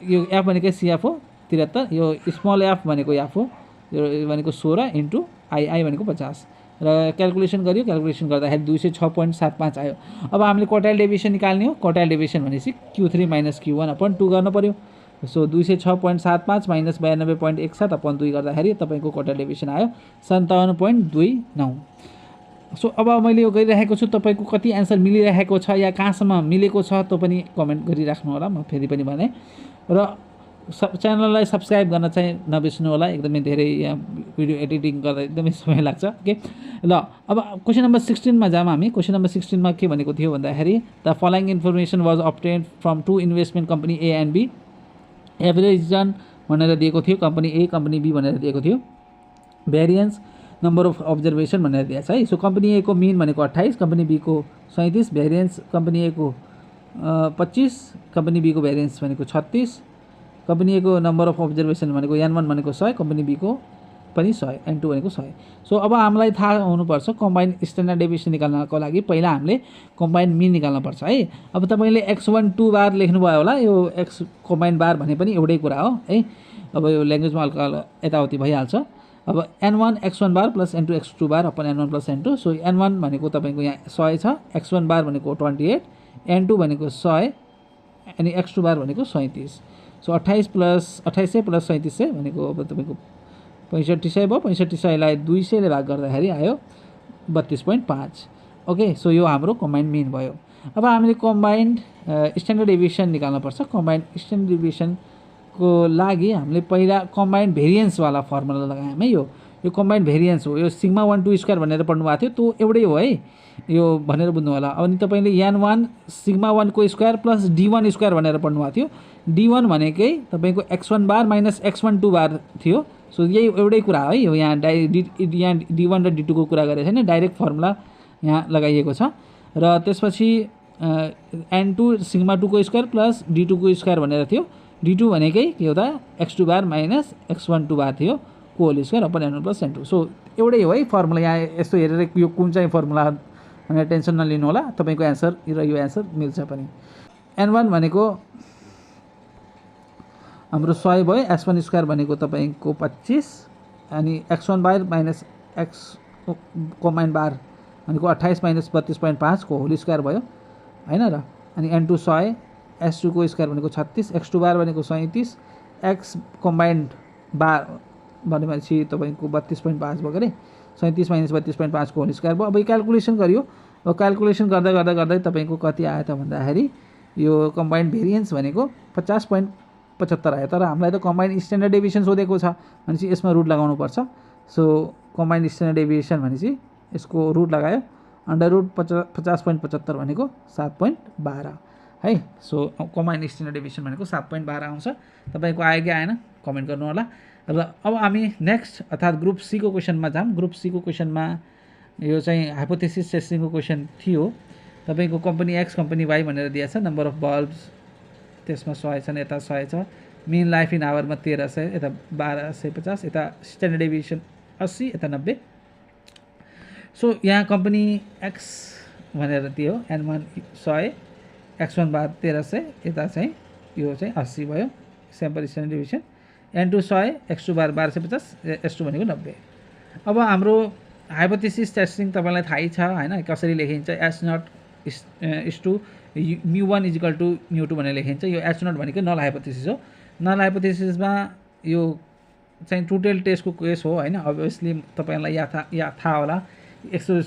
यो F भनेकै CF हो 73, यो स्मल f भनेको F हो, यो भनेको 16 इन्टु I भनेको 50 र क्याल्कुलेसन गरियो। क्याल्कुलेसन गर्दाखेरि 206.75 आयो। अब हामीले क्वार्टाइल डेभिएसन निकाल्ने हो। क्वार्टाइल डेभिएसन भनेपछि Q3 - Q1/2 गर्न पर्यो। सो 206.75 माइनस 92.17/2 गर्दाखेरि तपाईको क्वार्टाइल डेभिएसन आयो 57.29। सो अब मैले यो गरिरहेको छु, तपाईको कति आन्सर मिलिरहेको छ या कहाँसम्म मिलेको छ त्यो पनि कमेन्ट गरिराख्नु होला। म फेरि पनि भने र च्यानललाई सब्स्क्राइब गर्न चाहिँ नबिर्सनु होला। एकदमै धेरै यहाँ भिडियो एडिटिङ गर्दा एकदमै समय लाग्छ। ओके ल, अब क्वेशन नम्बर 16 मा जाम हामी। क्वेशन नम्बर 16 मा के भनेको थियो भन्दाखेरि the following information was obtained from two investment company A and B। Average return भनेर दिएको थियो, कम्पनी A कम्पनी B भनेर दिएको थियो। भेरिएन्स नम्बर अफ अब्जर्भेसन भनेर दिएको छ है। सो कम्पनी A को मिन भनेको 28, कम्पनी B को 37, भेरिएन्स कम्पनी A को 25, कम्पनी B को भेरिएन्स भनेको 36, कम्पनी A को नम्बर अफ अब्जर्भेसन भनेको N1 भनेको 100, कम्पनी B को पनि 100, N2 भनेको 100। सो अब हामीलाई थाहा हुनुपर्छ कम्बाइन स्ट्यान्डर्ड डेभिएसन निकाल्नको लागि पहिला हामीले कम्बाइन मिन निकाल्न पर्छ है। अब तपाईले x1 2 बार लेख्नु भयो होला, यो x कम्बाइन बार भने पनि एउटै कुरा हो है। अब यो ल्याङ्ग्वेजमा हल्का यताउति भइहाल्छ। अब n1 x1 bar plus n2 x2 bar upon n1 plus n2। So n1 भनेको तपाईँको यहाँ 100 छ, x1 बार भनेको 28, n2 भनेको 100 अनि x2 बार भनेको 37। सो 28 प्लस 2800 प्लस 3700 भनेको अब तपाईँको 6500 भयो। 6500 लाई 200 ले भाग गर्दाखेरि आयो 32.5। ओके, सो यो हाम्रो कम्बाइन्ड मिन भयो। अब हामीले कम्बाइन्ड स्ट्यान्डर्ड डेभिएसन निकाल्नुपर्छ। कम्बाइन्ड स्ट्यान्डर्ड डेभिएसनको लागि हामीले पहिला कम्बाइन्ड भेरिएन्सवाला फर्मुला लगायौँ है। यो कम्बाइन्ड भेरिएन्स हो। यो सिग्मा 1 2 स्क्वायर भनेर पढ्नु भएको थियो, त्यो एउटै हो है यो भनेर बुझ्नु होला। अनि तपाईँले n1 सिग्मा 1 को स्क्वायर प्लस d1 स्क्वायर भनेर पढ्नु भएको थियो। d1 भनेकै तपाईँको x1 बार माइनस x1 2 बार थियो। सो यही एउटै कुरा हो है। यो यहाँ यहाँ d1 र d2 को कुरा गरेको छैन, डाइरेक्ट फर्मुला यहाँ लगाइएको छ। र त्यसपछि n2 सिग्मा 2 को स्क्वायर प्लस d2 को स्क्वायर भनेर थियो। d2 भनेकै के हो त x2 बार माइनस x1 2 बार थियो को whole square upon n1 plus n2। So एउटै हो है फर्मुला। यहाँ यस्तो हेरेर यो कुन चाहिँ फर्मुला भनेर टेन्सन नलिनु होला, तपाईँको एन्सर र यो एन्सर मिल्छ पनि। n1 भनेको हाम्रो 100 भयो, x1 स्क्वायर भनेको तपाईँको 25 अनि x1 बार माइनस x कम्बाइन्ड बार भनेको 28 माइनस 32.5 को होल स्क्वायर भयो हैन र। अनि n2 100, s2 को स्क्वायर भनेको 36, x2 बार भनेको 37, x कम्बाइन्ड बार भनेपछि तपाईँको 32.5 भयो अरे। 37 माइनस 32.5 को होल स्क्वायर भयो। अब यो क्यालकुलेसन गरियो। अब क्यालकुलेसन गर्दा गर्दा गर्दै तपाईँको कति आयो त भन्दाखेरि यो कम्बाइन्ड भेरिएन्स भनेको 50.75 आयो। तर हामीलाई त कम्बाइन्ड स्ट्यान्डर्ड डेभिएसन सोधेको छ भनेपछि यसमा रुट लगाउनुपर्छ। सो कम्बाइन्ड स्ट्यान्डर्ड डेभिएसन भनेपछि यसको रुट लगायो, अन्डर रुट 50.75 भनेको 7.12 है। सो कम्बाइन्ड स्ट्यान्डर्ड डेभिएसन भनेको 7.12 आउँछ। तपाईँको आयो कि आएन कमेन्ट गर्नु होला। र अब हामी नेक्स्ट अर्थात् ग्रुप सी को क्वेसनमा जाऊँ। ग्रुप सी को क्वेसनमा यो चाहिँ हाइपोथेसिस टेस्टिङको क्वेसन थियो। तपाईँको कम्पनी एक्स कम्पनी वाई भनेर दिएको छ। नम्बर अफ बल्ब्स त्यसमा 100 छन्, यता 100 छ। मिन लाइफ इन आवरमा 1300, यता 1250, यता स्ट्यान्डर्ड डेभिएसन 80, यता 90। सो यहाँ कम्पनी एक्स भनेर दियो n1 100, x1 बार 1300, यता चाहिँ यो चाहिँ 80 भयो sample standard deviation. n2 100, x2 बार 1250, s2 भनेको 90। अब हाम्रो हाइपोथेसिस टेस्टिङ तपाईँलाई थाहै छ हैन, कसरी लेखिन्छ। H naught is to μ1 is equal to μ2 भनेर लेखिन्छ। यो एच नट भनेको नल हाइपोथेसिस हो। नल हाइपोथेसिसमा यो चाहिँ ट्रु टेल टेस्टको केस हो हैन। अभियसली तपाईँलाई या थाहा होला यस्तो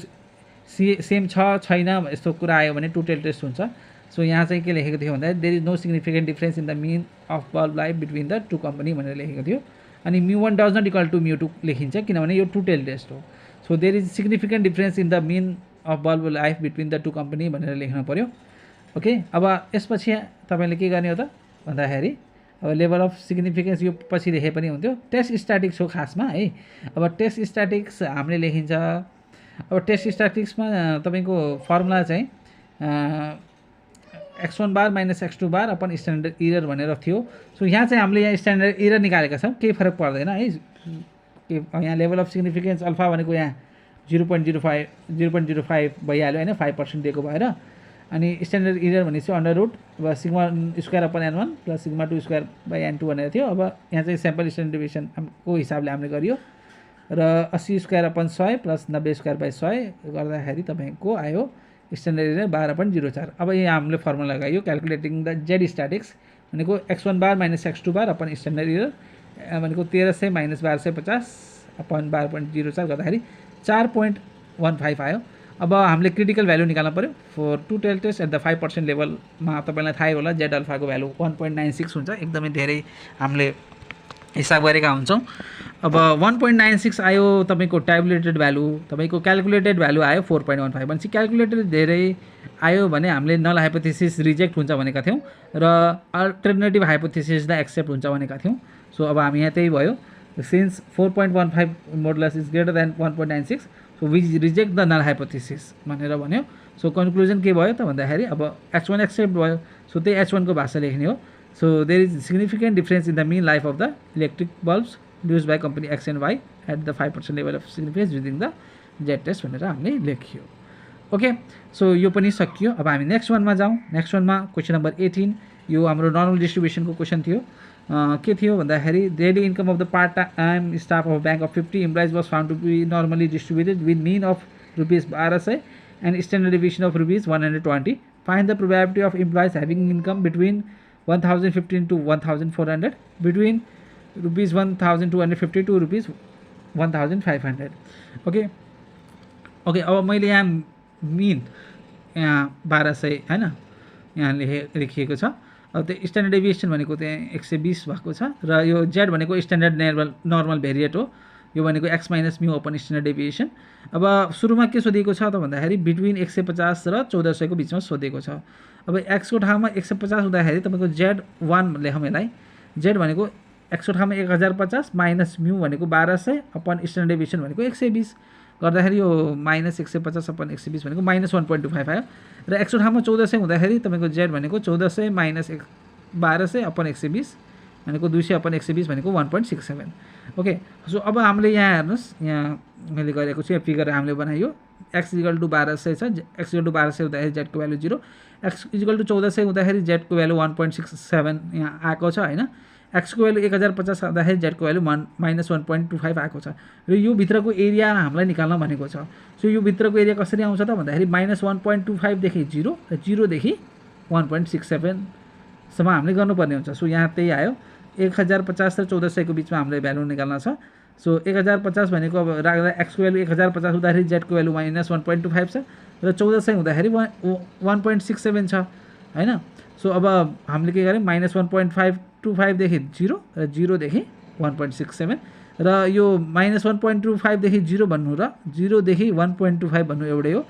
सेम छ छैन यस्तो कुरा आयो भने ट्रु टेल टेस्ट हुन्छ। सो यहाँ चाहिँ के लेखेको थियो भन्दा there is no significant difference in the mean of bulb life between the two company भनेर लेखेको थियो। अनि μ1 डज नट इक्वल टू μ2 लेखिन्छ किनभने यो ट्रु टेल टेस्ट हो। So there is significant difference in the mean of bulb life between the two company भनेर लेख्न पर्यो। ओके, अब यसपछि तपाईँले के गर्ने हो त भन्दाखेरि अब लेभल अफ सिग्निफिकेन्स यो पछि लेखे पनि हुन्थ्यो। टेस्ट स्ट्याटिक्स हो खासमा है। अब टेस्ट स्ट्याटिक्स हामीले लेखिन्छ। अब टेस्ट स्ट्याटिक्समा तपाईँको फर्मुला चाहिँ x1 बार minus x2 bar upon standard error भनेर थियो। सो यहाँ चाहिँ हामीले यहाँ स्ट्यान्डर्ड इरर निकालेका छौँ, केही फरक पर्दैन है। यहाँ लेभल अफ सिग्निफिकेन्स अल्फा भनेको यहाँ 0.05 भइहाल्यो होइन, 5% दिएको भएर। अनि स्ट्यान्डर्ड इरर भनेपछि अन्डर रुट अब sigma square upon n1 plus sigma 2 square by n2 भनेर थियो। अब यहाँ चाहिँ स्याम्पल स्ट्यान्डर्ड डेभिएसनको हिसाबले हामीले गरियो र 80 square upon 100 plus 90 square by 100 गर्दाखेरि तपाईँको आयो स्ट्यान्डर्ड इरर 12.04। अब यहाँ हामीले फर्मुला लगायो क्यालकुलेटिङ द जेड स्ट्याटिक्स भनेको x1 बार minus x2 bar upon standard error भनेको 1300 माइनस 1250 अपन 12.04 गर्दाखेरि 4.15 आयो। अब हामीले क्रिटिकल भ्यालु निकाल्न पर्यो for two tail test at the 5% लेभलमा। तपाईँलाई थाहै होला जेड अल्फाको भ्यालु 1.96 हुन्छ। एकदमै धेरै हामीले हिसाब गरेका हुन्छौँ। अब 1.96 आयो तपाईँको ट्याबुलेटेड भ्यालु, तपाईँको क्यालकुलेटेड भ्यालु आयो 4.15। भनेपछि क्यालकुलेटेड धेरै आयो भने हामीले नल हाइपोथेसिस रिजेक्ट हुन्छ भनेका थियौँ र अल्टरनेटिभ हाइपोथेसिसलाई एक्सेप्ट हुन्छ भनेका थियौँ। सो अब हामी यहाँ त्यही भयो। Since 4.15 modulus is greater than 1.96 so we reject the null hypothesis भनेर भन्यो। सो कन्क्लुजन के भयो त भन्दाखेरि अब h1 एक्सेप्ट भयो। सो त्यही h1 को भाषा लेख्ने हो। So there is significant difference in the mean life of the electric bulbs use by company X and Y at the 5% level of significance using the Z test भनेर हामीले लेख्यो। ओके, सो यो पनि सकियो। अब हामी नेक्स्ट वानमा जाउँ। नेक्स्ट वानमा क्वेसन नम्बर 18 यो हाम्रो नर्मल डिस्ट्रिब्युसनको क्वेसन थियो। के थियो भन्दाखेरि daily income of the part time staff of bank of 50 employees was found to be normally distributed with mean of rupees 1200 and standard deviation of rupees 120. Find the probability of employees having income between 1015 to 1400 between rupees 1250 to rupees 1500. Okay okay अब मैले यहाँ मिन यहाँ 1200 होइन यहाँ लेखिएको छ. अब त्यो स्ट्यान्डर्ड डेभिएसन भनेको त्यहाँ 120 भएको छ र यो जेड भनेको स्ट्यान्डर्ड नर्मल भेरिएट हो. यो भनेको x minus mu upon standard deviation. अब सुरुमा के सोधिएको छ त भन्दाखेरि बिट्विन 150 र 1400 को बिचमा सोधेको छ. अब एक्सको ठाउँमा 150 हुँदाखेरि तपाईँको जेड 1 लेखौँ यसलाई. जेड भनेको एक्सको ठाउँमा 1050 माइनस म्यू भनेको 1200 अपन स्ट्यान्डर्ड डेभिएसन भनेको 120 गर्दाखेरि यो माइनस 150 अपन 120 भनेको माइनस 1.25 आयो. र एक्सको ठाउँमा 1400 हुँदाखेरि तपाईँको जेड भनेको 1400 माइनस 1200 अपन 120 भनेको 200 अपन 120 भनेको 1.67. ओके सो अब हामीले यहाँ हेर्नुहोस्, यहाँ मैले गरेको छु, यो फिगर हामीले बनायो. एक्स इक्वल टु 1200 छ. एक्स इक्वल टु 1200 हुँदाखेरि जेडको भ्यालु 0. एक्स इक्वल टु 1400 हुँदाखेरि जेडको भ्यालु 1.67 यहाँ आएको छ होइन. एक्सको भ्यालु 1050 हुँदाखेरि जेडको भ्यालु माइनस 1.25 आएको छ. र यो भित्रको एरिया हामीलाई निकाल्न भनेको छ. सो यो भित्रको एरिया कसरी आउँछ त भन्दाखेरि माइनस 1.25 देखि 0 र 0 देखि 1.67 सम्म हामीले गर्नुपर्ने हुन्छ. सो यहाँ त्यही आयो. 1050 र 1400 को बिचमा हामीले भ्यालु निकाल्न छ. सो 1050 भनेको अब राख्दा एक्सको भ्यालु 1050 हुँदाखेरि जेडको भ्यालु माइनस 1.25 छ र 1400 हुँदाखेरि 1.67 छ होइन. सो अब हामीले के गर्यौँ माइनस 1.525 देखि 0 र 0 देखि 1.67 र यो माइनस 1.25 देखि 0 भन्नु र 0 देखि 1.25 भन्नु एउटै हो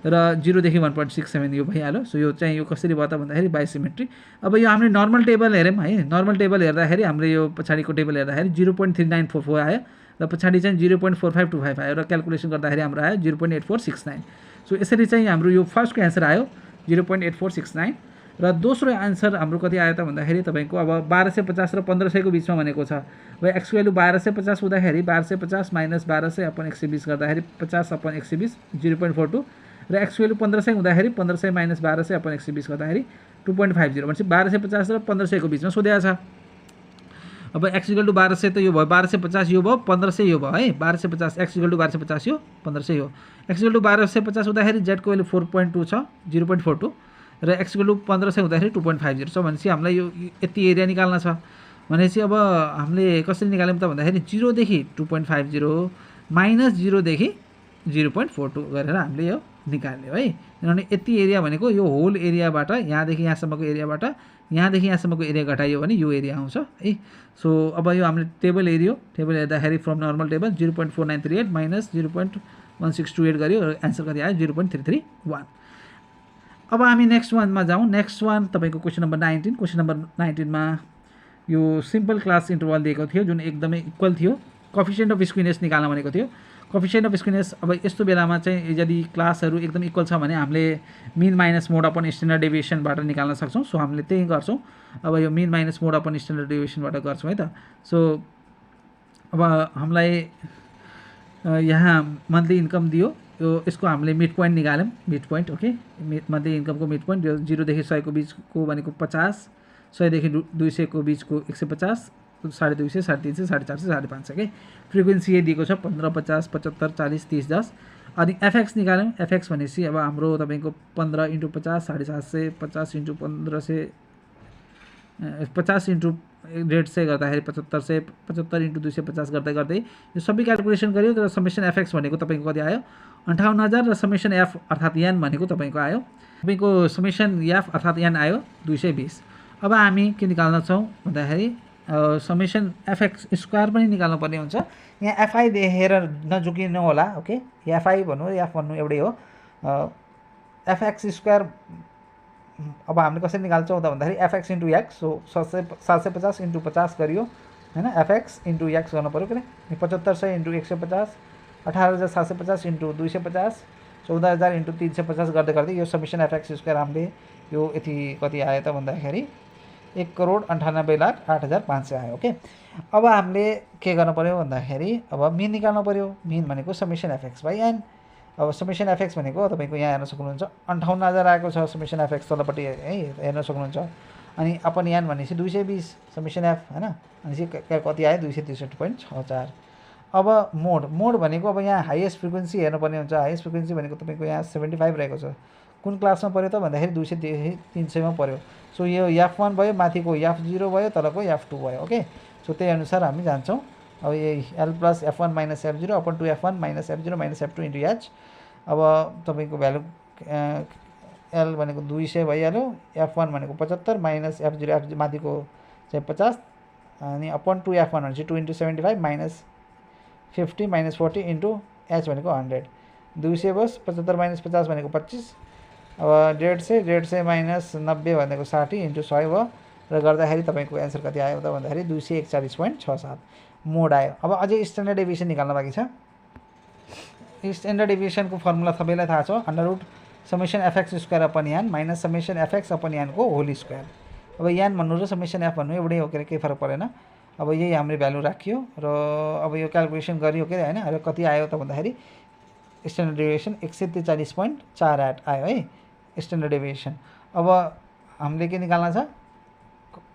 र 0 देखि 1.67 यो भइहाल्यो. सो यो चाहिँ यो कसरी भयो त भन्दाखेरि बाइ सिमेट्री. अब यो हामीले नर्मल टेबल हेऱ्यौँ है. नर्मल टेबल हेर्दाखेरि हाम्रो यो पछाडिको टेबल हेर्दाखेरि 0.3944 आयो र पछाडि चाहिँ 0.4525 आयो र क्यालकुलेसन गर्दाखेरि हाम्रो आयो 0.8469. सो यसरी चाहिँ हाम्रो यो फर्स्टको एन्सर आयो 0.8469 र दोस्रो आन्सर हाम्रो कति आयो त भन्दाखेरि तपाईँको अब 1250 र 1500 को बिचमा भनेको छ. अब एक्सको भ्यालु 1250 हुँदाखेरि 1250 माइनस 1200 अपन 120 गर्दाखेरि 50 अपन 120 0.42 र एक्सको भ्यालु 1500 हुँदाखेरि 1500 माइनस 1200 अपन 120 गर्दाखेरि 2.50 भनेपछि 1250 र 1500 को बिचमा सोधेको छ. अब एक्स इक्वल टु 1200 त यो भयो 1250 यो भयो 1500 यो भयो है. 1250 एक्स इक्वल टु 1250 यो 1500 यो. एक्स इक्वल टु 1250 हुँदाखेरि जेडको भ्यालु 4.2 छ 0.42 र एक्स इक्वल टु 1500 हुँदाखेरि 2.50 छ. भनेपछि हामीलाई यो यति एरिया निकाल्न छ. भनेपछि अब हामीले कसरी निकाल्यौँ त भन्दाखेरि 0 देखि 2.50 माइनस 0 देखि 0.42 गरेर हामीले यो निकाल्यो है. किनभने यति एरिया भनेको यो होल एरियाबाट यहाँदेखि यहाँसम्मको एरियाबाट यहाँदेखि यहाँसम्मको एरिया घटाइयो भने यो एरिया आउँछ है. सो अब यो हामीले टेबल हेऱ्यो. टेबल हेर्दाखेरि फ्रम नर्मल टेबल 0.4938 माइनस 0.1628 गऱ्यो र एन्सर कति आयो 0.331. अब हामी नेक्स्ट वानमा जाउँ. नेक्स्ट वान तपाईँको क्वेसन नम्बर 19. क्वेसन नम्बर 19 मा यो सिम्पल क्लास इन्टरभल दिएको थियो जुन एकदमै इक्वल थियो. कोएफिसिएन्ट अफ स्क्विनेस निकाल्न भनेको थियो. कोएफिसिएन्ट अफ स्क्विनेस अब यस्तो बेलामा चाहिँ यदि क्लासहरू एकदम इक्वल छ भने हामीले मिन माइनस मोड अपन स्ट्यान्डर्ड डेभिएसनबाट निकाल्न सक्छौँ. सो हामीले त्यही गर्छौँ. अब यो मिन माइनस मोड अपन स्ट्यान्डर्ड डेभिएसनबाट गर्छौँ है त. सो अब हामीलाई यहाँ मन्थली इन्कम दियो. यो यसको हामीले मिड पोइन्ट निकाल्यौँ. Mid point okay. मन्थली इन्कमको मिड पोइन्ट यो 0 देखि 100 को बिचको भनेको 50, 100 देखि 200 को बिचको 150, 250, 350, 450, 550 के. फ्रिक्वेन्सी यही दिएको छ 15, 50, 75, 40, 30, 10. अनि एफएक्स निकाल्यौँ. एफएक्स भनेपछि अब हाम्रो तपाईँको 15 × 50 750, 50 × 1500 50 × 150 गर्दाखेरि 7500, 75 × 250 गर्दै गर्दै यो सबै क्यालकुलेसन गऱ्यो. तर समेसन एफएक्स भनेको तपाईँको कति आयो 58000 र समेसन एफ अर्थात् यान भनेको तपाईँको आयो तपाईँको समेसन एफ अर्थात् यान आयो 220. अब हामी के निकाल्न छौँ भन्दाखेरि समेसन एफएक्स स्क्वायर पनि निकाल्नु पर्ने हुन्छ. यहाँ एफआई देखेर नझुकिनु होला. ओके एफआई भन्नु एफ भन्नु एउटै हो. एफएक्स स्क्वायर अब हामीले कसरी निकाल्छौँ त भन्दाखेरि एफएक्स इन्टु एक्स. सो 750 × 50 गरियो होइन. एफएक्स इन्टु एक्स गर्नु पऱ्यो किन 7500 × 150, 18750 × 250, 14000 × 350 गर्दै गर्दै यो समेसन एफएक्स स्क्वायर हामीले यो यति कति आयो त भन्दाखेरि 1,98,08,500 आयो. ओके अब हामीले के गर्नु पऱ्यो भन्दाखेरि अब मिन निकाल्नु पऱ्यो. मिन भनेको समेसन एफएक्स बाई एन. अब समेसन एफएक्स भनेको तपाईँको यहाँ हेर्न सक्नुहुन्छ 58,000 आएको छ समेसन एफएक्स तलपट्टि है हेर्न सक्नुहुन्छ. अनि अपन यान भनेपछि 220 समेसन एफ हैन भनेपछि कति आयो 263.64। अब मोड भनेको अब यहाँ हाईएस्ट फ्रिक्वेन्सी हेर्नुपर्ने हुन्छ। हाईएस्ट फ्रिक्वेन्सी भनेको तपाईँको यहाँ 75 रहेको छ। कुन क्लासमा पर्यो त भन्दाखेरि 200 देखि 300 मा पर्यो। सो यो F1 भयो, माथिको F0 भयो, तलको F2 भयो। ओके, सो त्यही अनुसार हामी जान्छौँ। अब यही L plus F1 minus F0 upon 2F1 minus F0 minus F2 into H। अब तपाईँको भ्यालु L भनेको 200 भइहाल्यो, F1 भनेको 75 माइनस F0 माथिको चाहिँ 50 अनि अपन 2F1 भनेपछि 2 into 75 minus 50 minus 40 into H भनेको 100। 200 बस 75 माइनस 50 भनेको 25। अब 150 माइनस 90 भनेको 60 इन्टु 100 भयो र गर्दाखेरि तपाईँको एन्सर कति आयो त भन्दाखेरि 241.67 मोड आयो। अब अझै स्ट्यान्डर्ड डेभिएसन निकाल्न बाँकी छ। स्ट्यान्डर्ड डेभिएसनको फर्मुला सबैलाई थाहा छ, under root summation FX square upon N minus summation FX upon यानको होल स्क्वायर। अब यान भन्नु र समेसन एफ भन्नु एउटै हो के केही फरक परेन। अब यही हाम्रो भ्यालु राखियो र अब यो क्यालकुलेसन गरियो के हैन र कति आयो त भन्दाखेरि स्ट्यान्डर्ड डेभिएसन 143.48 आयो है स्ट्यान्डर्ड डेभिएसन। अब हामीले के निकाल्न छ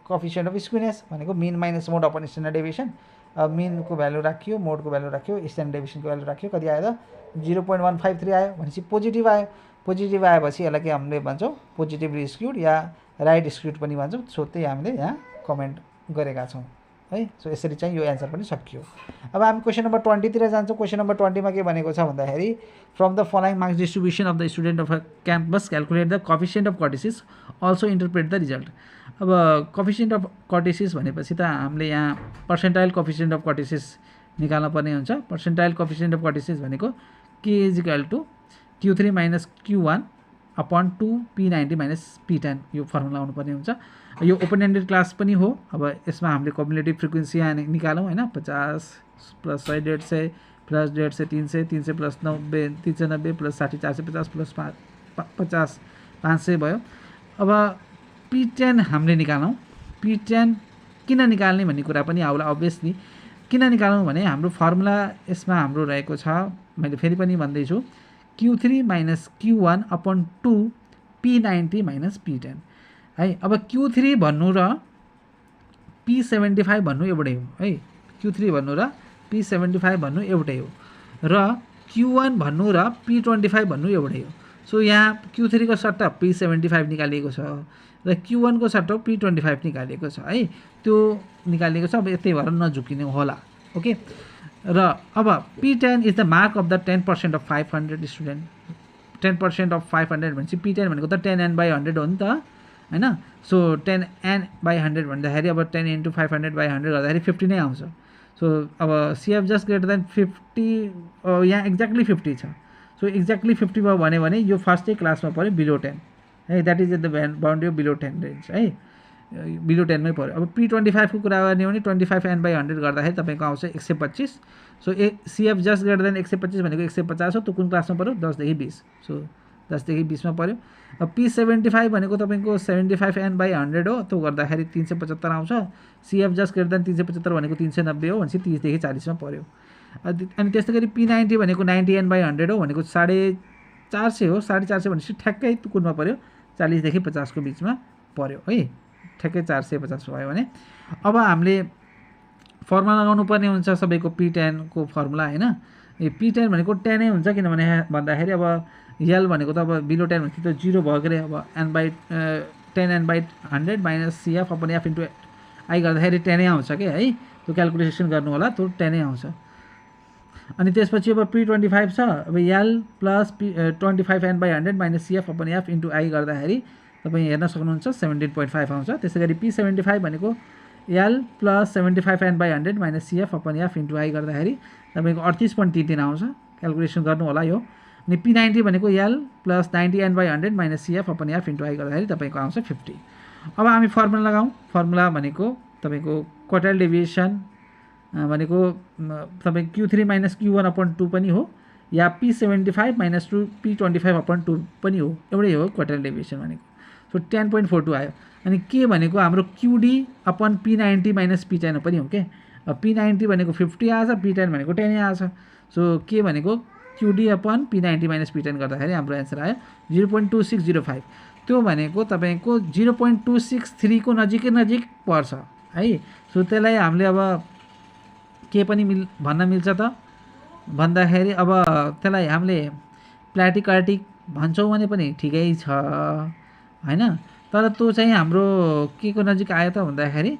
कोएफिसिएन्ट अफ स्क्युनेस भनेको मिन माइनस मोड अपन स्ट्यान्डर्ड डेभिएसन। अब मिनको भ्यालु राखियो, मोडको भ्यालु राखियो, स्ट्यान्डर्ड डेभिएसनको भ्यालु राखियो, कति आयो त 0.153 आयो भनेपछि पोजिटिभ आयो। पोजिटिभ आएपछि यसलाई के हामीले भन्छौँ पोजिटिभली स्क्युड या राइट स्क्युड पनि भन्छौँ। सो त्यही हामीले यहाँ कमेन्ट गरेका छौँ है। सो यसरी चाहिँ यो एन्सर पनि सकियो। अब हामी क्वेसन नम्बर 20 तिर जान्छौँ। क्वेसन नम्बर 20 मा के भनेको छ भन्दाखेरि from the following marks distribution of the student of a campus calculate the coefficient of कर्टिसिस also interpret the result. अब कोएफिसिएन्ट अफ कर्टिसिस भनेपछि त हामीले यहाँ पर्सेन्टाइल कोएफिसिएन्ट अफ कर्टिसिस निकाल्न पर्ने हुन्छ। पर्सेन्टाइल कोएफिसिएन्ट अफ कर्टिसिस भनेको k is to Q3 minus Q1 upon 2 P90 minus P10 यो फर्मुला आउनुपर्ने हुन्छ। यो ओपन एन्डेड क्लास पनि हो। अब यसमा हामीले कम्युलेटिभ फ्रिक्वेन्सी यहाँ निकालौँ हैन 50 plus 100 150 plus 150 300 300 plus 90 390 plus 60 450 plus 50 500 भयो। अब P10 हामीले निकालौँ। P10 किन निकाल्ने भन्ने कुरा पनि आउला अभियसली। किन निकालौँ भने हाम्रो फर्मुला यसमा हाम्रो रहेको छ, मैले फेरि पनि भन्दैछु Q3 minus Q1 upon 2 P90 minus P10 है। अब Q3 भन्नु र P75 भन्नु एउटै हो है। Q3 भन्नु र P75 भन्नु एउटै हो र Q1 भन्नु र P25 भन्नु एउटै हो। सो यहाँ Q3 को सट्टा P75 निकालिएको छ र Q1 को सट्टा P25 निकालिएको छ है। त्यो निकालिएको छ। अब यतै भएर नझुकिने होला। ओके, र अब P10 is the mark of the 10% of 500 student. 10% of 500 भनेपछि P10 भनेको त 10n/100 हो नि त हैन। सो 10n/100 भन्दाखेरि अब 10 इन्टु 500/100 गर्दाखेरि 50 नै आउँछ। सो अब CF जस्ट ग्रेटर देन 50 यहाँ एक्ज्याक्टली 50 छ। सो एक्ज्याक्टली 50 भयो भने यो फर्स्टै क्लासमा पर्यो बिलो 10 है। That is at the boundary of below 10 range है। बिलो 10 मै पर्यो। अब P25 को कुरा गर्ने हो भने 25n/100 गर्दाखेरि तपाईँको आउँछ 125। So CF just greater than 125 भनेको 150 हो। त्यो कुन क्लासमा पर्यो 10 देखि 20। सो 10 देखि 20 मा पर्यो। अब P75 भनेको तपाईँको 75n/100 हो। त्यो गर्दाखेरि 375 आउँछ। CF जस्ट ग्रेटर देन 375 भनेको 390 हो भनेपछि 30 देखि 40 मा पर्यो। अनि त्यस्तै गरी P90 भनेको 90n/100 हो भनेको 450 हो। 450 भनेपछि ठ्याक्कै कुनमा पर्यो 40 देखि 50 को बिचमा पर्यो है। ठ्याक्कै 450 भयो भने अब हामीले फर्मुला लगाउनु पर्ने हुन्छ सबैको P10 को फर्मुला हैन। यो P10 भनेको 10 नै हुन्छ किनभने भन्दाखेरि अब L भनेको त अब बिलो 10 भनेको त 0 भयो के अब n/10n/100 minus CF upon F into I गर्दाखेरि 10 नै आउँछ के है। त्यो क्यालकुलेसन गर्नु होला, त्यो 10 नै आउँछ। अनि त्यसपछि अब P25 छ। अब L plus 25n/100 minus CF upon F into I गर्दाखेरि तपाईँ हेर्न सक्नुहुन्छ 17.5 आउँछ। त्यसै गरी P75 भनेको L plus 75n/100 minus CF upon F into I गर्दाखेरि तपाईँको 38.33 आउँछ। क्यालकुलेसन गर्नु होला यो। अनि P90 भनेको L plus 90n/100 minus CF upon F into I गर्दाखेरि तपाईँको आउँछ 50। अब हामी फर्मुला लगाउँ। फर्मुला भनेको तपाईँको क्वार्टाइल डेभिएसन भनेको तपाईँ Q3 माइनस Q1 अपन 2 पनि हो या P75 माइनस 2 P25 अपन 2 पनि हो। एउटै हो क्वार्टाइल डेभिएसन भनेको। सो 10.42 आयो। अनि के भनेको हाम्रो QD upon P90 minus P10 पनि हो के। P90 भनेको 50 आएछ, P10 भनेको 10 आएछ। सो के भनेको QD upon P90 minus P10 गर्दाखेरि हाम्रो एन्सर आयो 0.2605। त्यो भनेको तपाईको 0.263 को नजिक पर्छ है। सो त्यसलाई हामीले अब के पनि भन्न मिल्छ त भन्दाखेरि अब त्यसलाई हामीले प्ल्याटिकार्टिक भन्छौँ भने पनि ठिकै छ हैन। तर त्यो चाहिँ हाम्रो के को नजिक आयो त भन्दाखेरि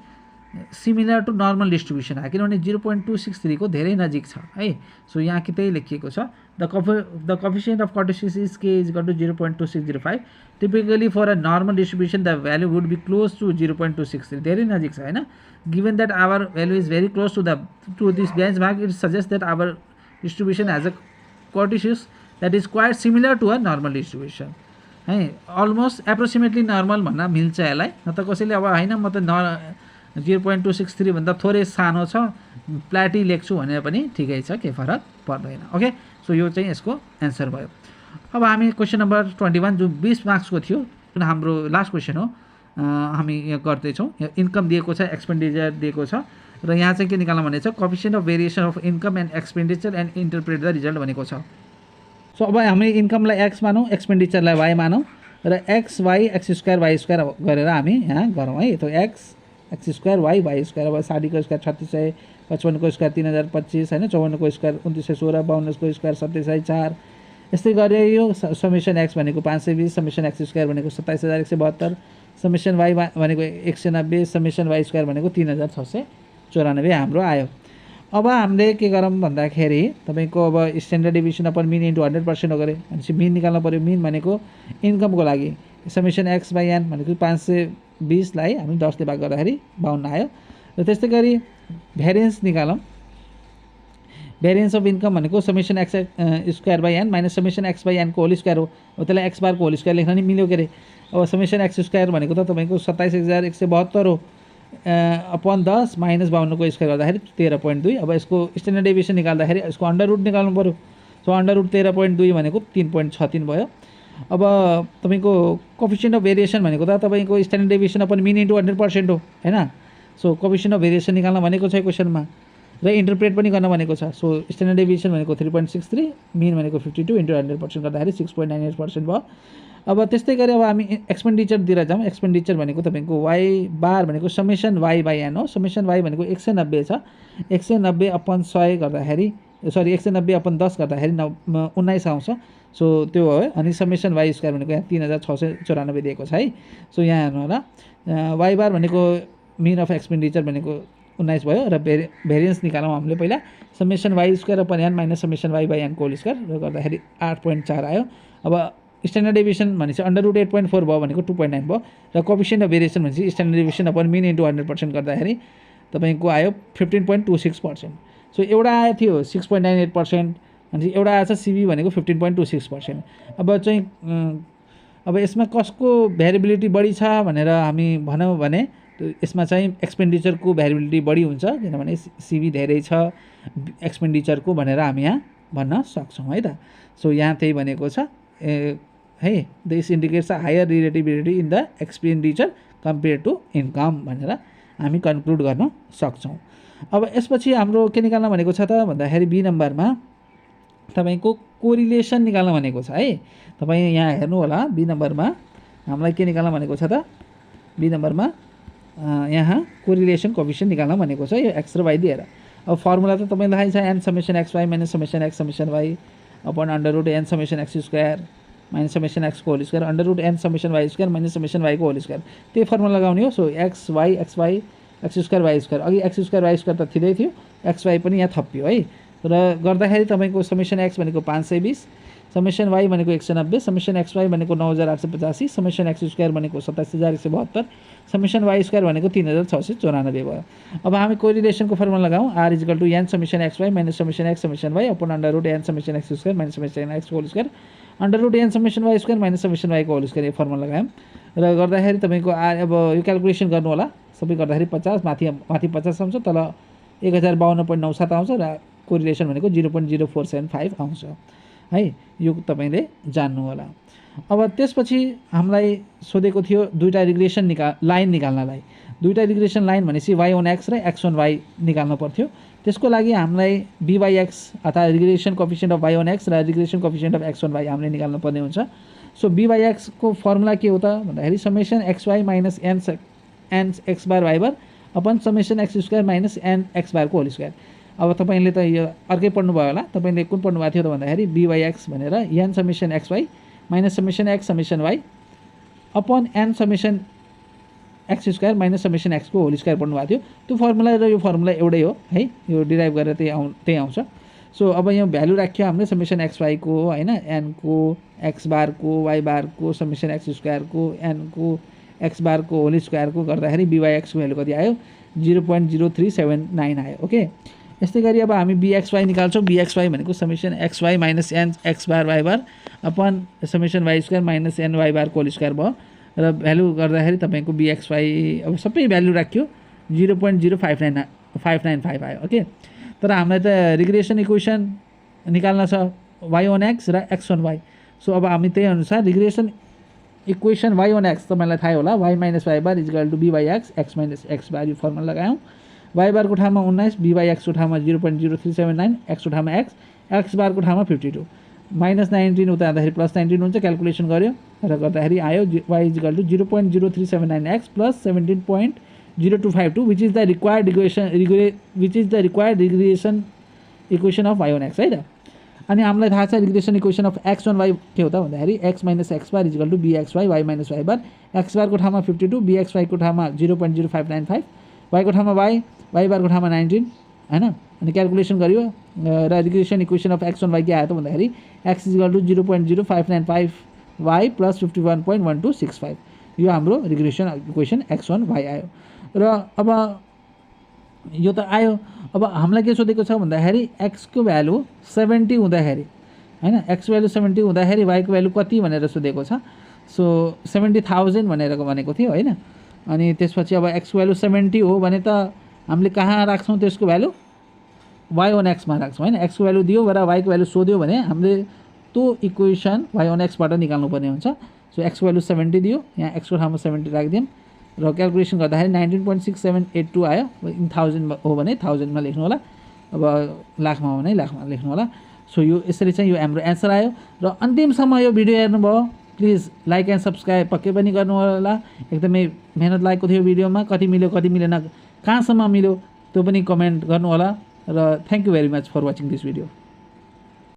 सिमिलर टु नर्मल डिस्ट्रिब्युसन आयो, किनभने 0.263 को धेरै नजिक छ है। सो यहाँ कि त्यही लेखिएको छ the coefficient of kurtosis is k is equal to 0.2605। Typically for a normal distribution the value would be close to 0.263, धेरै नजिक छ हैन। Given that our value is very close to this benchmark, it suggest that our distribution has a kurtosis that is quite similar to a normal distribution है। अलमोस्ट एप्रोक्सिमेटली नर्मल भन्न मिल्छ यसलाई। न त कसैले अब हैन म त 0.263 भन्दा थोरै सानो छ प्ल्याटी लेख्छु भनेर पनि ठिकै छ, केही फरक पर्दैन। ओके, सो यो चाहिँ यसको एन्सर भयो। अब हामी क्वेसन नम्बर 21 जो 20 मार्क्सको थियो, जुन हाम्रो लास्ट क्वेसन हो, हामी यहाँ गर्दैछौँ। इन्कम दिएको छ, एक्सपेन्डिचर दिएको छ र यहाँ चाहिँ के निकाल्न भनेको छ coefficient of variation of income and expenditure and interpret the result भनेको छ। सो अब हामी इन्कमलाई एक्स मानौँ, एक्सपेन्डिचरलाई वाई मानौँ र X Y X square Y square गरेर हामी यहाँ गरौँ है। त X square Y Y square, अब 60 को स्क्वायर 3600, 55 को स्क्वायर 3025 हैन, 54 को स्क्वायर 2916, 52 को स्क्वायर 2704, यस्तै गरे यो समेसन एक्स भनेको 520, समेसन एक्स स्क्वायर भनेको 27172, समेसन वाई भनेको 190, समेसन वाई स्क्वायर भनेको 3694 हाम्रो आयो। अब हामीले के गरौँ भन्दाखेरि तपाईको अब standard deviation upon mean into 100% हो गरे भनेपछि मिन निकाल्नु पर्यो। मिन भनेको इन्कमको लागि समेसन एक्स बाई एन भनेको 520 लाई हामी 10 ले भाग गर्दाखेरि 52 आयो। र त्यस्तै गरी भेरिएन्स निकालौँ। भेरिएन्स अफ इन्कम भनेको summation X square by N minus summation X by N को होल स्क्वायर हो। अब त्यसलाई एक्स बार को होल स्क्वायर लेख्न नि मिल्यो के अरे। अब समेसन एक्स स्क्वायर भनेको त तपाईको 27172 हो अपन 10 माइनस 52 को स्क्वायर गर्दाखेरि 13.2। अब यसको स्ट्यान्डर्ड डेभिएसन निकाल्दाखेरि यसको अन्डर रुट निकाल्नु पर्यो। सो अन्डर रुट 13.2 भनेको 3.63 भयो। अब तपाईको कोएफिसिएन्ट अफ भेरिएसन भनेको त तपाईको standard deviation upon mean into 100% हो हैन। सो कोएफिसिएन्ट अफ भेरिएसन निकाल्न भनेको छ क्वेसनमा र इन्टरप्रेट पनि गर्न भनेको छ। सो स्ट्यान्डर्ड डेभिएसन भनेको 3.63, मिन भनेको 52 इन्टु 100% गर्दाखेरि 6.98% भयो। अब त्यस्तै गरी अब हामी एक्सपेन्डिचरतिर जाउँ। एक्सपेन्डिचर भनेको तपाईको वाई बार भनेको समेसन वाई बाई एन हो। समेसन वाई भनेको 190 छ, 190 अपन 100 गर्दाखेरि सरी 190 अपन 10 गर्दाखेरि 19 आउँछ। सो त्यो हो। अनि समेसन वाई स्क्वायर भनेको यहाँ 3694 दिएको छ है। सो यहाँ हेर्नु होला, वाई बार भनेको मिन अफ एक्सपेन्डिचर भनेको 19 भयो र भेरिएन्स निकालौँ हामीले पहिला। Summation Y square upon N minus summation Y by N को होल स्क्वायर र गर्दाखेरि 8.4 आयो। अब स्ट्यान्डर्ड डेभिएसन भनेपछि अन्डर रुट 8.4 भयो भनेको 2.9 भयो र कोएफिसिएन्ट अफ भेरिएसन भनेपछि standard deviation upon mean into 100% गर्दाखेरि तपाईको आयो 15.26%। सो एउटा आयो थियो 6.98%, अनि एउटा आएछ सिबी भनेको 15.26%। अब चाहिँ अब यसमा कसको भ्यारिएबिलिटी बढी छ भनेर हामी भनौँ भने यसमा चाहिँ एक्सपेन्डिचरको भ्यारिएबिलिटी बढी हुन्छ, किनभने सिबी धेरै छ एक्सपेन्डिचरको भनेर हामी यहाँ भन्न सक्छौँ है त। सो यहाँ त्यही भनेको छ है, this indicates a higher relativity in the expenditure compare to income भनेर हामी कन्क्लुड गर्न सक्छौँ। अब यसपछि हाम्रो के निकाल्न भनेको छ त भन्दाखेरि बी नम्बरमा तपाईको कोरिलेसन निकाल्न भनेको छ है। तपाईँ यहाँ हेर्नु होला, बी नम्बरमा हामीलाई के निकाल्न भनेको छ त, बी नम्बरमा यहाँ कोरिलेसन कोएफिसिएन्ट निकाल्न भनेको छ, यो एक्स र वाई दिएर। अब फर्मुला त तपाईँलाई थाहै छ, N summation X Y minus summation X summation Y upon under root N summation X square minus summation X को whole square under root N summation Y square minus summation Y को होल स्क्वायर, त्यही फर्मुला लगाउने हो। So X Y X square Y square, अघि एक्स स्क्वायर वाई स्क्वायर त थिँदै थियो, एक्स वाई पनि यहाँ थपियो है। र गर्दाखेरि तपाईँको समेसन एक्स भनेको 520, समेसन वाई भनेको 190, समेसन एक्स वाई भनेको 9885, समेसन एक्स स्क्वायर भनेको 27172, समेसन वाई स्क्वायर भनेको 3694 भयो। अब हामी कोरिलेसनको फर्मुला लगाऊँ, R is equal to N summation X Y minus summation X summation Y upon under root N summation X square minus summation X whole square under root N summation Y square minus summation Y को होल स्क्वायर, यो फर्मुला लगायौँ र गर्दाखेरि तपाईँको अब यो क्यालकुलेसन गर्नु होला। सबै गर्दाखेरि 50 माथि 50 आउँछ, तल 1052.97 आउँछ र कोरिलेसन भनेको 0.0475 आउँछ है। यो तपाईँले जान्नु होला। अब त्यसपछि हामीलाई सोधेको थियो दुईटा रिग्रेसन लाइन निकाल्नलाई। दुईटा रिग्रेसन लाइन भनेपछि वाई अन एक्स र एक्स अन वाई निकाल्नु पर्थ्यो। त्यसको लागि हामीलाई बी बाई एक्स अथवा regression coefficient of Y on X र regression coefficient of X on Y हामीले निकाल्नु पर्ने हुन्छ। सो बी बाई एक्सको फर्मुला के हो त भन्दाखेरि summation X Y minus N X bar Y bar upon summation X square minus N X बारको होल स्क्वायर। अब तपाईँले त यो अर्कै पढ्नुभयो होला, तपाईँले कुन पढ्नुभएको थियो त भन्दाखेरि बी बाई एक्स भनेर N summation X Y minus summation X summation Y upon N summation X square minus summation एक्सको होल स्क्वायर पढ्नुभएको थियो। त्यो फर्मुला र यो फर्मुला एउटै हो है, यो डिराइभ गरेर त्यही आउँछ। सो अब यहाँ भ्यालु राख्यो हामीले समेसन एक्स वाईको होइन, एनको एक्स बारको वाई बारको समेसन एक्स स्क्वायरको एनको एक्स बारको होल स्क्वायरको गर्दाखेरि बी वाई एक्सको भ्यालु कति आयो 0.0379 आयो। ओके, यस्तै गरी अब हामी बीएक्स वाई निकाल्छौँ। बीएक्स वाई भनेको summation X Y minus N X bar Y bar upon summation Y square minus N Y बारको होल स्क्वायर भयो र भ्यालु गर्दाखेरि तपाईँको बीएक्स वाई अब सबै भ्यालु राख्यो 0.0595 आयो। ओके, तर हामीलाई त रिग्रेसन इक्वेसन निकाल्न छ वाई अन एक्स र एक्स अन वाई। सो अब हामी त्यही अनुसार regression equation Y on X तपाईँलाई थाहै होला, Y minus Y bar is equal to B by X minus X bar यो फर्मुला लगायौँ। वाई बारको ठाउँमा 19, बी बाई एक्सको ठाउँमा 0.0379, एक्सको ठाउँमा एक्स बारको ठाउँमा 52 माइनस 19 उता जाँदाखेरि प्लस 19 हुन्छ। क्यालकुलेसन गर्यो र गर्दाखेरि आयो Y is equal to 0.0379 X plus 17.0252 which is the required regression equation of Y on X है त। अनि हामीलाई थाहा छ regression equation of X on Y के हो त भन्दाखेरि X minus X bar is equal to B X Y minus Y bar X बारको ठाउँमा 52, बी एक्स वाईको ठाउँमा 0.0595, वाईको ठाउँमा वाई बारको ठाउँमा 19 होइन। अनि क्यालकुलेसन गरियो र regression equation of X on Y के आयो त भन्दाखेरि X is equal to 0.0595 Y plus 51.1265 यो हाम्रो regression equation X on Y आयो। र अब यो त आयो, अब हामीलाई के सोधेको छ भन्दाखेरि एक्सको भ्यालु 70 हुँदाखेरि होइन, एक्स भ्यालु 70 हुँदाखेरि वाईको भ्यालु कति भनेर सोधेको छ। सो 70,000 भनेर भनेको थियो होइन। अनि त्यसपछि अब एक्सको भ्यालु 70 हो भने त हामीले कहाँ राख्छौँ त्यसको भ्यालु वाई अन एक्समा राख्छौँ होइन। एक्सको भ्यालु दियो र वाईको भ्यालु सोध्यो भने हामीले त्यो इक्वेसन वाई अन एक्सबाट निकाल्नुपर्ने हुन्छ। सो एक्सको भ्यालु 70 दियो, यहाँ एक्सको ठाउँमा 70 राखिदियौँ र क्यालकुलेसन गर्दाखेरि 19.6782 आयो। इन 1000 हो भने 1000 मा लेख्नु होला, अब लाखमा हो भने लाखमा लेख्नु होला। सो यो यसरी चाहिँ यो हाम्रो एन्सर आयो। र अन्तिमसम्म यो भिडियो हेर्नुभयो, प्लिज लाइक एन्ड सब्सक्राइब पक्कै पनि गर्नु होला। एकदमै मेहनत लागेको थियो भिडियोमा, कति मिल्यो कति मिलेन कहाँसम्म मिल्यो त्यो पनि कमेन्ट गर्नु होला। र thank you very much for watching this video.